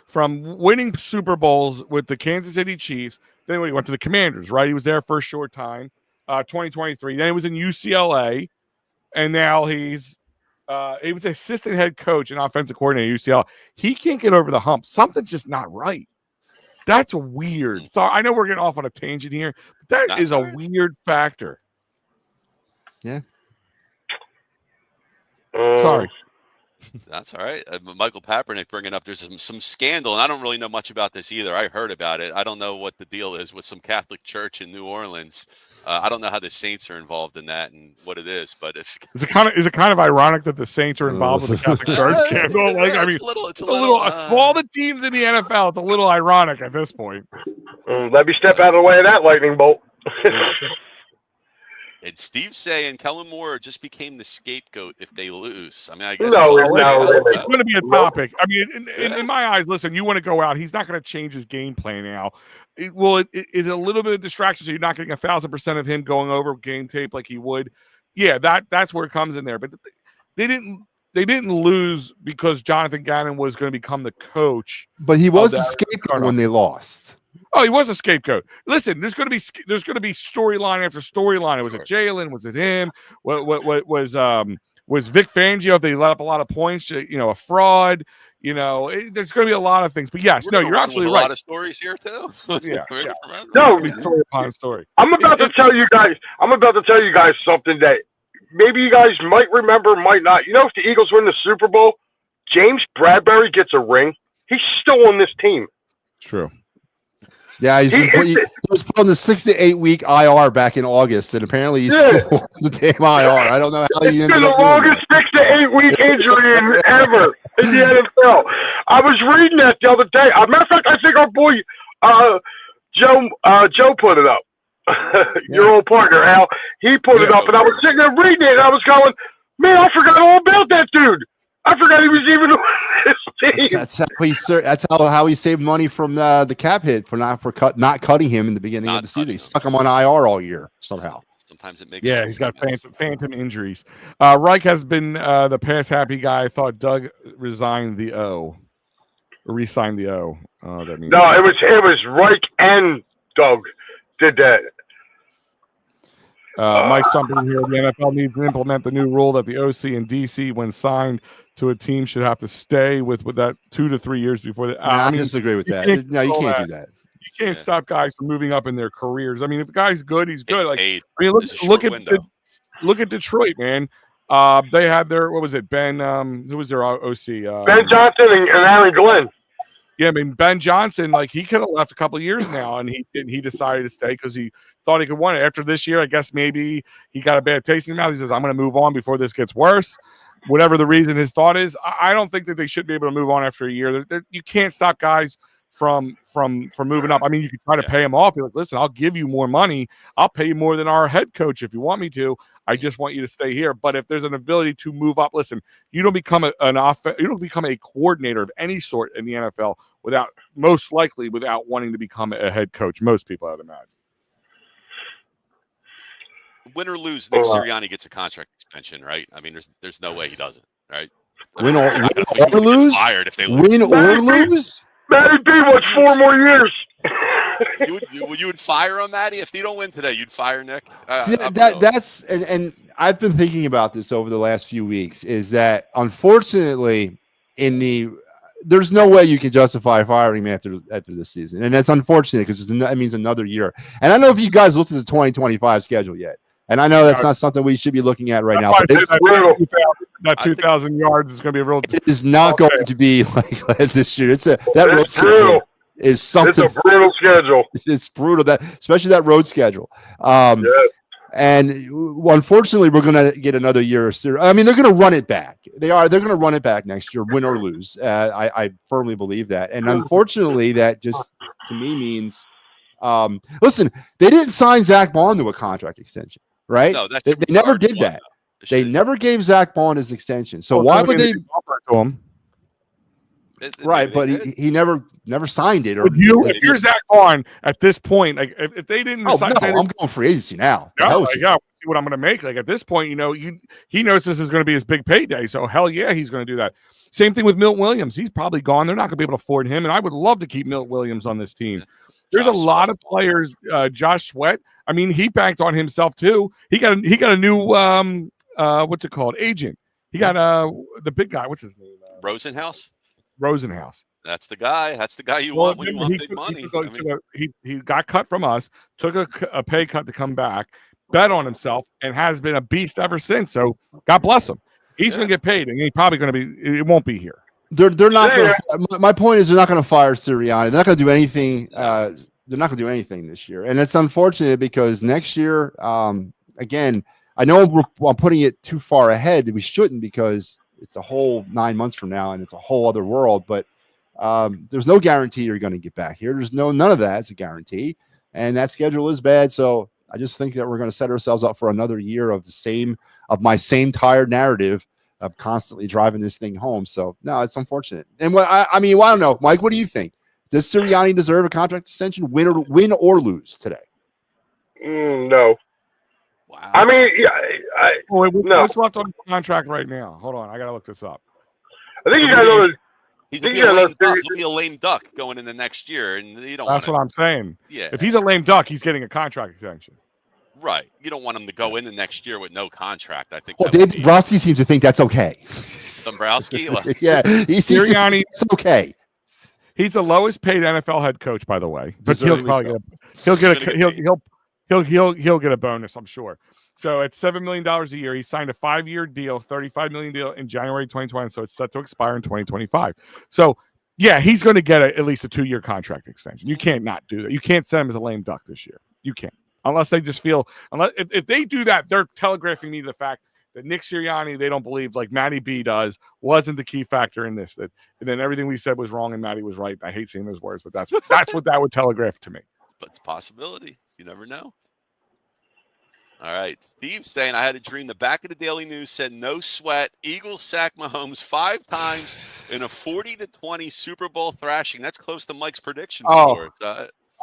from winning Super Bowls with the Kansas City Chiefs? Then he went to the Commanders, right? He was there for a short time, 2023. Then he was in UCLA, and now he was assistant head coach and offensive coordinator at UCLA. He can't get over the hump. Something's just not right. That's weird. So I know we're getting off on a tangent here, but that is a weird factor. Yeah. Sorry. That's all right. Michael Kaepernick bringing up there's some scandal, and I don't really know much about this either. I heard about it. I don't know what the deal is with some Catholic church in New Orleans. I don't know how the Saints are involved in that and what it is, but if is it kind of ironic that the Saints are involved with the Catholic church scandal? Like, I mean, it's a little of all the teams in the NFL, it's a little ironic at this point. Let me step out of the way of that lightning bolt. And Steve saying Kellen Moore just became the scapegoat if they lose. I mean, I guess it's going to be a topic. I mean, in my eyes, listen, you want to go out. He's not going to change his game plan now. Is it a little bit of distraction so you're not getting 1,000% of him going over game tape like he would? Yeah, that's where it comes in there. But they didn't lose because Jonathan Gannon was going to become the coach. But he was a scapegoat when they lost. Oh, he was a scapegoat. Listen, there's going to be storyline after storyline. Was it Jalen? Was it him? What was Vic Fangio? If they let up a lot of points, a fraud. There's going to be a lot of things. But yes, you're absolutely right. A lot of stories here too. Yeah. No, story upon story. I'm about to tell you guys something that maybe you guys might remember, might not. You know, if the Eagles win the Super Bowl, James Bradbury gets a ring. He's still on this team. True. Yeah, he was put on the 6 to 8 week IR back in August, and apparently he's still on the damn IR. I don't know how he ended up. It's the longest 6 to 8 week injury ever in the NFL. I was reading that the other day. As a matter of fact, I think our boy Joe put it up. Your old partner Al, he put it up, and I was sitting there reading it, and I was going, Man, I forgot all about that dude. I forgot he was even on this team. That's how he saved money from the cap hit for not cutting him in the beginning of the season. He stuck him on IR all year somehow. Sometimes it makes Yeah, sense. he's got phantom injuries. Reich has been the pass happy guy. I thought Doug resigned the O. Re-signed the O. That means No, it was Reich and Doug did that. Mike's jumping in here. The NFL needs to implement the new rule that the OC and DC, when signed to a team, should have to stay with that 2 to 3 years before the. I disagree with that. No, you can't do that. You can't stop guys from moving up in their careers. I mean, if the guy's good, he's good. Like, I mean, look at Detroit, man. They had their, what was it? Ben, who was their OC? Ben Johnson and Aaron Glenn. Yeah, I mean, Ben Johnson, like, he could have left a couple of years now, and he decided to stay because he thought he could win it. After this year, I guess maybe he got a bad taste in his mouth. He says, I'm going to move on before this gets worse. Whatever the reason his thought is, I don't think that they should be able to move on after a year. You can't stop guys from moving up. I mean, you can try to pay him off. You're like, listen, I'll give you more money. I'll pay you more than our head coach if you want me to. I just want you to stay here. But if there's an ability to move up, listen, you don't become you don't become a coordinator of any sort in the NFL most likely without wanting to become a head coach. Most people, I'd imagine. Win or lose, Nick Sirianni gets a contract extension, right? I mean, there's no way he doesn't, right? Win or lose? Fired if they win or lose? Matty B wants 4 more years. you would fire him, Matty? If they don't win today, you'd fire Nick? That's and I've been thinking about this over the last few weeks, is that unfortunately there's no way you can justify firing him after this season. And that's unfortunate because that means another year. And I don't know if you guys looked at the 2025 schedule yet. And I know that's not something we should be looking at right now. But that 2,000 yards is going to be a real. It is not going to be like this year. Road schedule is something. It's a brutal schedule. It's brutal, especially that road schedule. And unfortunately, we're going to get another year of series. I mean, they're going to run it back. They're going to run it back next year, win or lose. I firmly believe that. And unfortunately, that just to me means, listen, they didn't sign Zach Bond to a contract extension, right? No, they never did that. They never gave Zach Bond his extension. So why would they offer it to him? Right, but he never signed it. Or if you're Zach Bond at this point, like if they didn't decide, I'm going free agency now. See what I'm going to make. Like at this point, he knows this is going to be his big payday. So hell yeah, he's going to do that. Same thing with Milton Williams. He's probably gone. They're not going to be able to afford him. And I would love to keep Milton Williams on this team. There's a lot of players. Josh Sweat. I mean, he banked on himself too. He got a new what's it called? Agent. He got the big guy. What's his name? Rosenhaus. That's the guy. That's the guy you want when you want big money. He got cut from us, took a pay cut to come back, bet on himself, and has been a beast ever since. So God bless him. He's going to get paid, and he's probably going to be. It won't be here. They're not going to. My point is, they're not going to fire Sirianni. They're not going to do anything. They're not going to do anything this year, and it's unfortunate because next year, again, I know I'm putting it too far ahead. We shouldn't because it's a whole 9 months from now, and it's a whole other world. But there's no guarantee you're going to get back here. There's none of that. It's a guarantee, and that schedule is bad. So I just think that we're going to set ourselves up for another year of my same tired narrative of constantly driving this thing home. So no, it's unfortunate. And I don't know, Mike. What do you think? Does Sirianni deserve a contract extension, win or lose today? No. Wow. I mean, no. What's left on the contract right now? Hold on, I gotta look this up. I think you got to. He's gonna be a lame duck going into next year, and you don't. That's what I'm saying. Yeah. If he's a lame duck, he's getting a contract extension. Right. You don't want him to go into next year with no contract. I think. Well, Dave Dombrowski seems to think that's okay. Dombrowski. Yeah, he seems Sirianni, it's okay. He's the lowest paid NFL head coach, by the way. But he'll get a bonus, I'm sure. So it's $7 million a year. He signed a 5-year deal, $35 million deal in January 2020. So it's set to expire in 2025. So yeah, he's going to get at least a 2-year contract extension. You can't not do that. You can't send him as a lame duck this year. You can't, unless they just feel if they do that, they're telegraphing me the fact that Nick Sirianni, they don't believe, like Matty B does, wasn't the key factor in this. And then everything we said was wrong and Matty was right. I hate saying those words, but that's what that would telegraph to me. But it's a possibility. You never know. All right. Steve's saying, I had a dream. The back of the Daily News said, no sweat. Eagles sack Mahomes 5 times in a 40-20 Super Bowl thrashing. That's close to Mike's prediction score.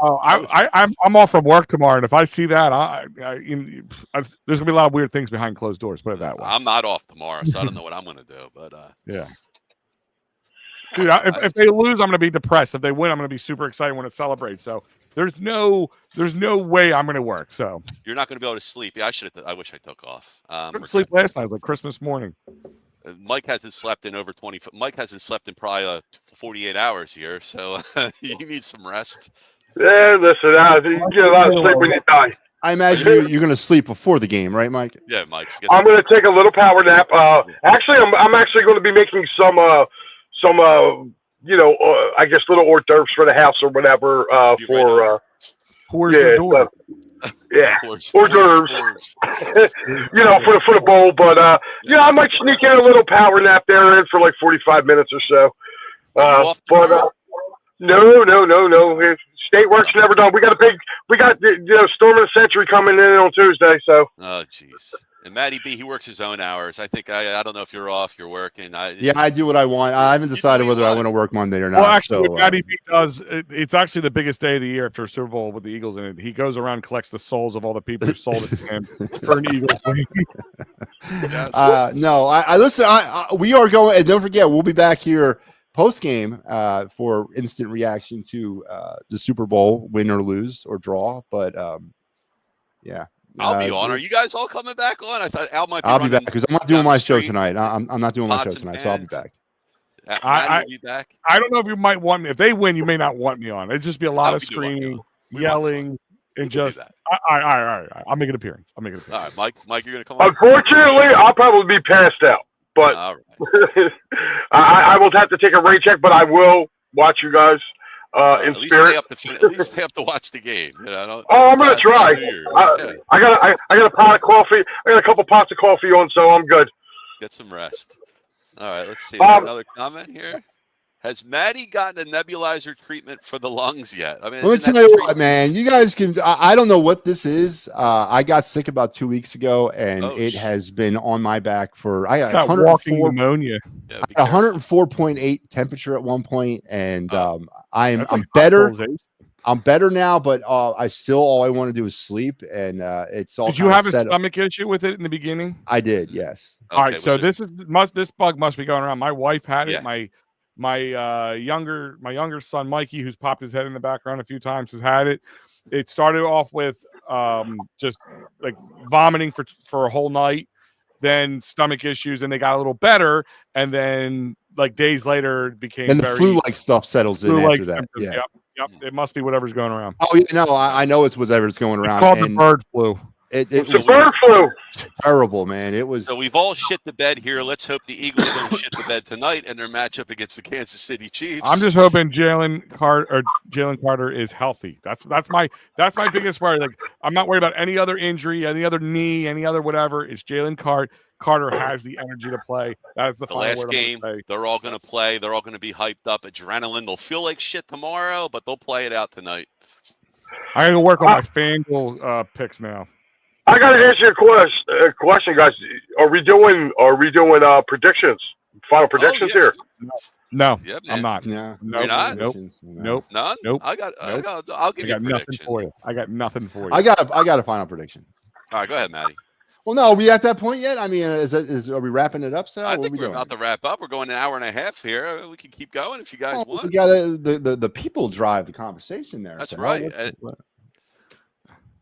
I'm off from work tomorrow, and if I see that, there's gonna be a lot of weird things behind closed doors. Put it that way. I'm not off tomorrow, so I don't know what I'm gonna do. But yeah, dude, if they lose, I'm gonna be depressed. If they win, I'm gonna be super excited when it celebrates. So there's no way I'm gonna work. So you're not gonna be able to sleep. Yeah, I wish I took off. I couldn't sleep last night, like Christmas morning. Mike hasn't slept in over 20. Mike hasn't slept in probably 48 hours here, so you need some rest. Yeah, listen, you get a lot of sleep when you die. I imagine you're going to sleep before the game, right, Mike? Yeah, Mike. I'm going to take a little power nap. Actually, I'm actually going to be making some I guess little hors d'oeuvres for the house or whatever. Where's the door? Yeah, hors d'oeuvres. For the bowl. But I might sneak in a little power nap there for like 45 minutes or so. No. State work's never done. We got Storm of the Century coming in on Tuesday. So. Oh, jeez. And Matty B, he works his own hours. I think I don't know if you're off, you're working. I do what I want. I haven't decided whether I want to work Monday or not. Well, actually, what Matty B does, it's actually the biggest day of the year after Super Bowl with the Eagles in it. He goes around and collects the souls of all the people who sold it to him for an Eagles win. Yes. No, listen. We are going, and don't forget, we'll be back here post game for instant reaction to the Super Bowl, win or lose or draw. But yeah. I'll be on. Are you guys all coming back on? I thought Al might be. I'll be back because I'm not doing my show tonight. I'm not doing my show tonight, so I'll be back. I'll be back. I don't know if you might want me. If they win, you may not want me on. It'd just be a lot of screaming, yelling, and just. All right. I'll make an appearance. All right, Mike, you're gonna come on. Unfortunately, I'll probably be passed out, but I will have to take a rain check. But I will watch you guys. In spirit. At least stay up to watch the game. I'm gonna try. I got a pot of coffee. I got a couple pots of coffee on, so I'm good. Get some rest. All right, let's see. Another comment here. Has Maddie gotten a nebulizer treatment for the lungs yet? I mean, let me tell you what, man. You guys can. I don't know what this is. I got sick about 2 weeks ago, and it has been on my back for. I got walking pneumonia. Yeah, 104.8 temperature at one point, and I'm better. I'm better now, but all I want to do is sleep, and it's all. Did you have a stomach issue with it in the beginning? I did, yes. All right, so this bug must be going around. My wife had it. My younger son Mikey, who's popped his head in the background a few times, has had it. It started off with just like vomiting for a whole night, then stomach issues, and they got a little better, and then like days later it became. And the flu-like stuff settles in after that. Yeah. Yep. It must be whatever's going around. Oh, no, I know it's whatever's going around. It's called the bird flu. It's a bird flu. Terrible, man. It was. So we've all shit the bed here. Let's hope the Eagles don't shit the bed tonight in their matchup against the Kansas City Chiefs. I'm just hoping Jalen Carter is healthy. That's my biggest worry. Like, I'm not worried about any other injury, any other knee, any other whatever. It's Jalen Carter has the energy to play. That is the last game. They're all going to play. They're all going to be hyped up. Adrenaline. They'll feel like shit tomorrow, but they'll play it out tonight. I got to work on my FanDuel picks now. I got to ask you a question, guys. Are we doing predictions? Final predictions here? No, yeah, I'm not. No, you're not. Nope. None. Nope. I'll give you a nothing prediction. for you. I got nothing for you. I got a final prediction. All right, go ahead, Matty. Well, no, are we at that point yet? I mean, are we wrapping it up, Sal? I think we're about to wrap up. We're going an hour and a half here. We can keep going if you guys want. We got the people drive the conversation there. That's right.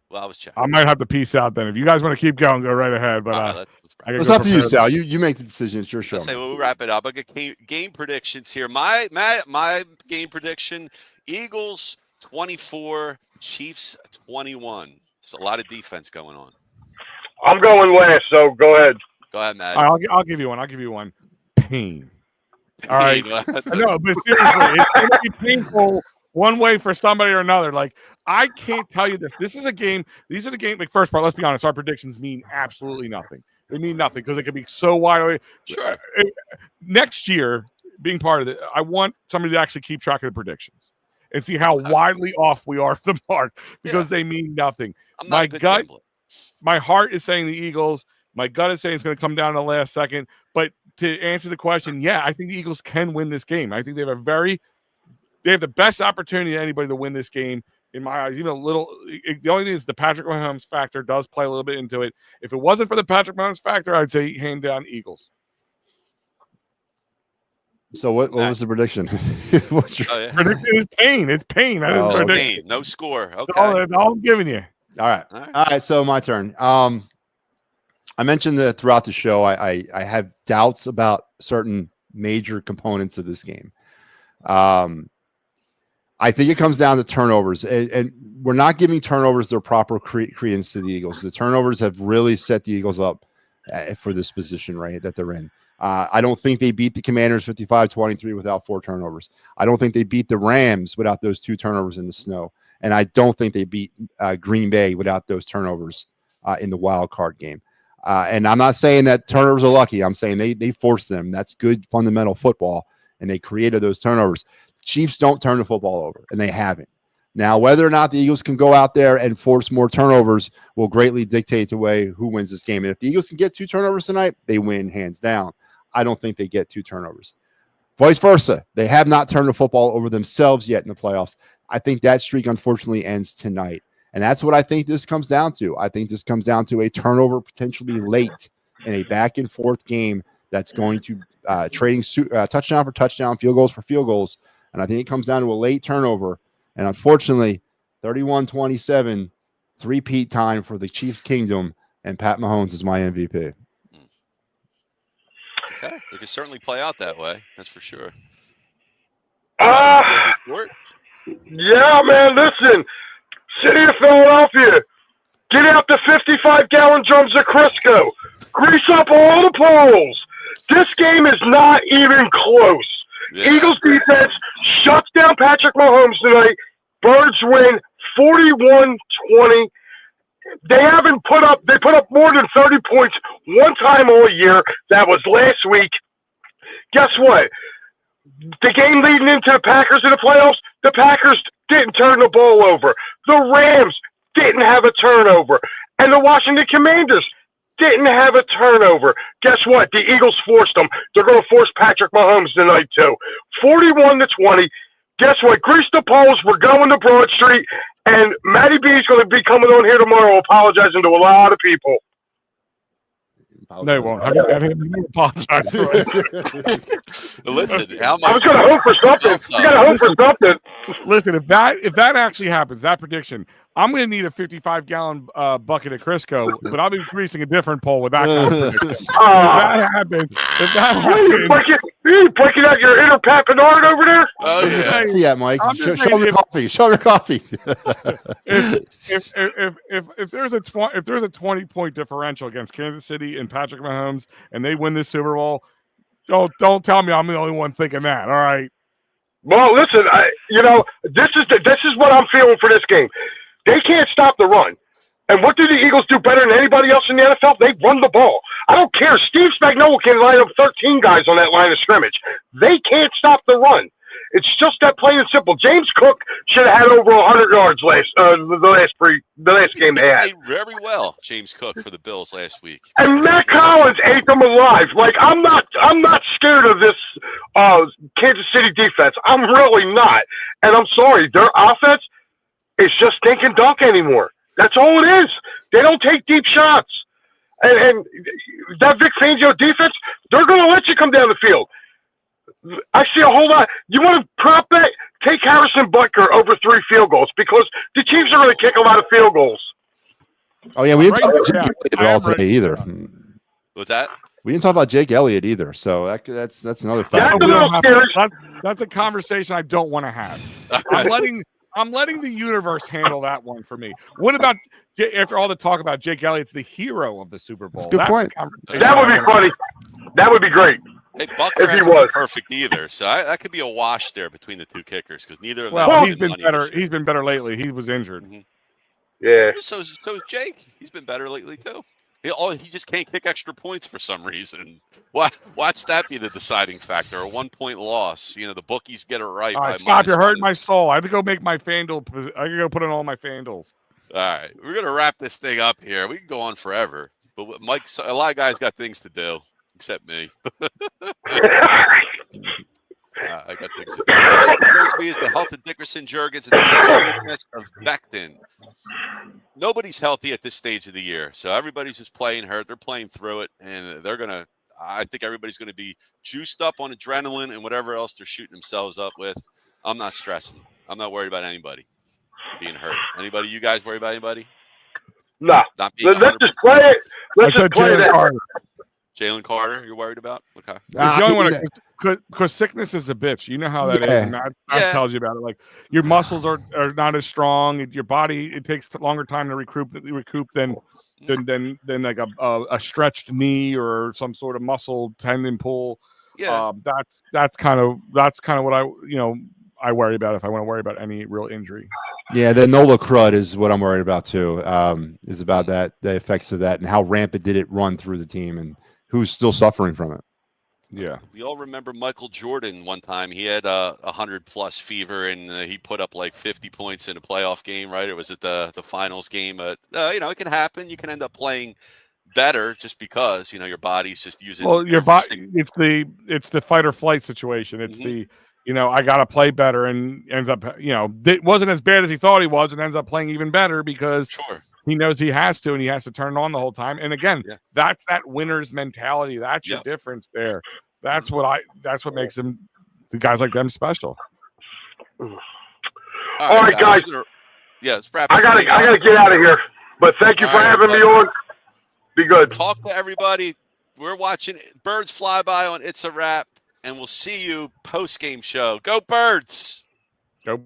Well, I was checking. I might have to peace out then. If you guys want to keep going, go right ahead. But it's up to you, Sal. You make the decision. It's your show. We'll wrap it up. I got game predictions here. My game prediction: Eagles 24, Chiefs 21. It's a lot of defense going on. I'm going last, so go ahead. Go ahead, Matt. I'll give you one. Pain. All right. No, but seriously, it's going to be painful one way for somebody or another. Like, I can't tell you this. This is a game. These are the game. Like, first part, let's be honest. Our predictions mean absolutely nothing. They mean nothing because it could be so wide away. Sure. Next year, being part of it, I want somebody to actually keep track of the predictions and see how widely off we are the mark because they mean nothing. I'm not a good gambler. my heart is saying the Eagles. My gut is saying it's going to come down to the last second. But to answer the question, yeah, I think the Eagles can win this game. I think they have the best opportunity to anybody to win this game in my eyes. Even the only thing is the Patrick Mahomes factor does play a little bit into it. If it wasn't for the Patrick Mahomes factor, I'd say hand down Eagles. So what was the prediction? Prediction is pain. It's pain. I didn't predict. Pain. No score. Okay. That's all I'm giving you. All right. So my turn. I mentioned that throughout the show, I have doubts about certain major components of this game. I think it comes down to turnovers, and we're not giving turnovers their proper credence to the Eagles. The turnovers have really set the Eagles up for this position, right, that they're in. I don't think they beat the Commanders 55-23 without 4 turnovers. I don't think they beat the Rams without those 2 turnovers in the snow. And I don't think they beat Green Bay without those turnovers in the wild card game. And I'm not saying that turnovers are lucky. I'm saying they forced them. That's good fundamental football, and they created those turnovers. Chiefs don't turn the football over, and they haven't. Now, whether or not the Eagles can go out there and force more turnovers will greatly dictate the way who wins this game. And if the Eagles can get 2 turnovers tonight, they win hands down. I don't think they get 2 turnovers. Vice versa. They have not turned the football over themselves yet in the playoffs. I think that streak, unfortunately, ends tonight. And that's what I think this comes down to. I think this comes down to a turnover potentially late in a back-and-forth game that's going to trading touchdown for touchdown, field goals for field goals. And I think it comes down to a late turnover. And unfortunately, 31-27, three-peat time for the Chiefs' kingdom, and Pat Mahomes is my MVP. Okay, it could certainly play out that way. That's for sure. Yeah, man. Listen, City of Philadelphia, get out the 55-gallon drums of Crisco. Grease up all the poles. This game is not even close. Yeah. Eagles defense shuts down Patrick Mahomes tonight. Birds win 41-20. They put up more than 30 points one time all year. That was last week. Guess what? The game leading into the Packers in the playoffs, the Packers didn't turn the ball over. The Rams didn't have a turnover. And the Washington Commanders didn't have a turnover. Guess what? The Eagles forced them. They're going to force Patrick Mahomes tonight, too. 41-20. Guess what? Grease the poles. We're going to Broad Street. And Matty B is going to be coming on here tomorrow apologizing to a lot of people. No, he won't. I apologize for it. Listen, I was going to hope for something. You got to hope for something. Listen, if that actually happens, that prediction, I'm going to need a 55-gallon bucket of Crisco, but I'll be greasing a different pole with that kind of prediction. If that happens, you breaking out your inner Pat Bernard over there? Oh, yeah, Mike. Show me coffee. Show me coffee. if there's a 20-point differential against Kansas City and Patrick Mahomes, and they win this Super Bowl, don't tell me I'm the only one thinking that. All right. Well, listen, this is what I'm feeling for this game. They can't stop the run. And what do the Eagles do better than anybody else in the NFL? They run the ball. I don't care. Steve Spagnuolo can line up 13 guys on that line of scrimmage. They can't stop the run. It's just that plain and simple. James Cook should have had over 100 yards the last game they had. He did very well, James Cook, for the Bills last week. And Matt Collins ate them alive. Like, I'm not scared of this Kansas City defense. I'm really not. And I'm sorry, their offense is just dink and dunk anymore. That's all it is. They don't take deep shots. And that Vic Fangio defense, they're going to let you come down the field. I see a whole lot. You want to prop bet? Take Harrison Butker over 3 field goals because the Chiefs are going to kick a lot of field goals. Oh, yeah. We didn't talk about Jake Elliott at all today either. What's that? We didn't talk about Jake Elliott either. So that's another fact. That's a conversation I don't want to have. I'm letting the universe handle that one for me. What about after all the talk about Jake Elliott's the hero of the Super Bowl? That's a good point. That would be funny. That would be great. Hey, Butker hasn't been perfect either, so that could be a wash there between the two kickers because neither of them. Well, he's been better. He's been better lately. He was injured. Mm-hmm. Yeah. So is Jake. He's been better lately too. He just can't kick extra points for some reason. Watch that be the deciding factor. A 1-point loss. The bookies get it right. All right, stop! You're hurting my soul. I have to go make my FanDuel. I can go put in all my FanDuels. All right, we're gonna wrap this thing up here. We can go on forever, but Mike, a lot of guys got things to do, except me. I got things to do. What worries me is the health of Dickerson, Jurgens, and the weakness of Becton. Nobody's healthy at this stage of the year, so everybody's just playing hurt. They're playing through it, and they're gonna. I think everybody's gonna be juiced up on adrenaline and whatever else they're shooting themselves up with. I'm not stressing. I'm not worried about anybody being hurt. Anybody? You guys worry about anybody? No. Not being Let's 100%. just play it. Let's I just said play Jalen that. Carter. Jalen Carter, you're worried about? Okay. It's the only one Yeah. because sickness is a bitch. You know how that is, Yeah. and that Yeah. tells you about it. Like your muscles are not as strong. Your body it takes longer time to recoup than like a stretched knee or some sort of muscle tendon pull. Yeah. That's kind of what I worry about if I want to worry about any real injury. Yeah, the Nola crud is what I'm worried about too. Is about that, the effects of that, and how rampant did it run through the team, and who's still suffering from it. Yeah. We all remember Michael Jordan one time. He had 100+ fever, and he put up like 50 points in a playoff game, right? It was at the finals game. It can happen. You can end up playing better just because, your body's just using. Well, your body, it's the fight or flight situation. It's I got to play better, and ends up, it wasn't as bad as he thought he was, and ends up playing even better because Sure. he knows he has to, and he has to turn it on the whole time. And again, that's that winner's mentality. That's your difference there. That's what makes them, the guys like them, special. All right, guys. Let's wrap I this thing gotta up. get out of here. But thank you for having me on. Be good. Talk to everybody. We're watching Birds Fly By on It's a Wrap, and we'll see you post-game show. Go Birds! Go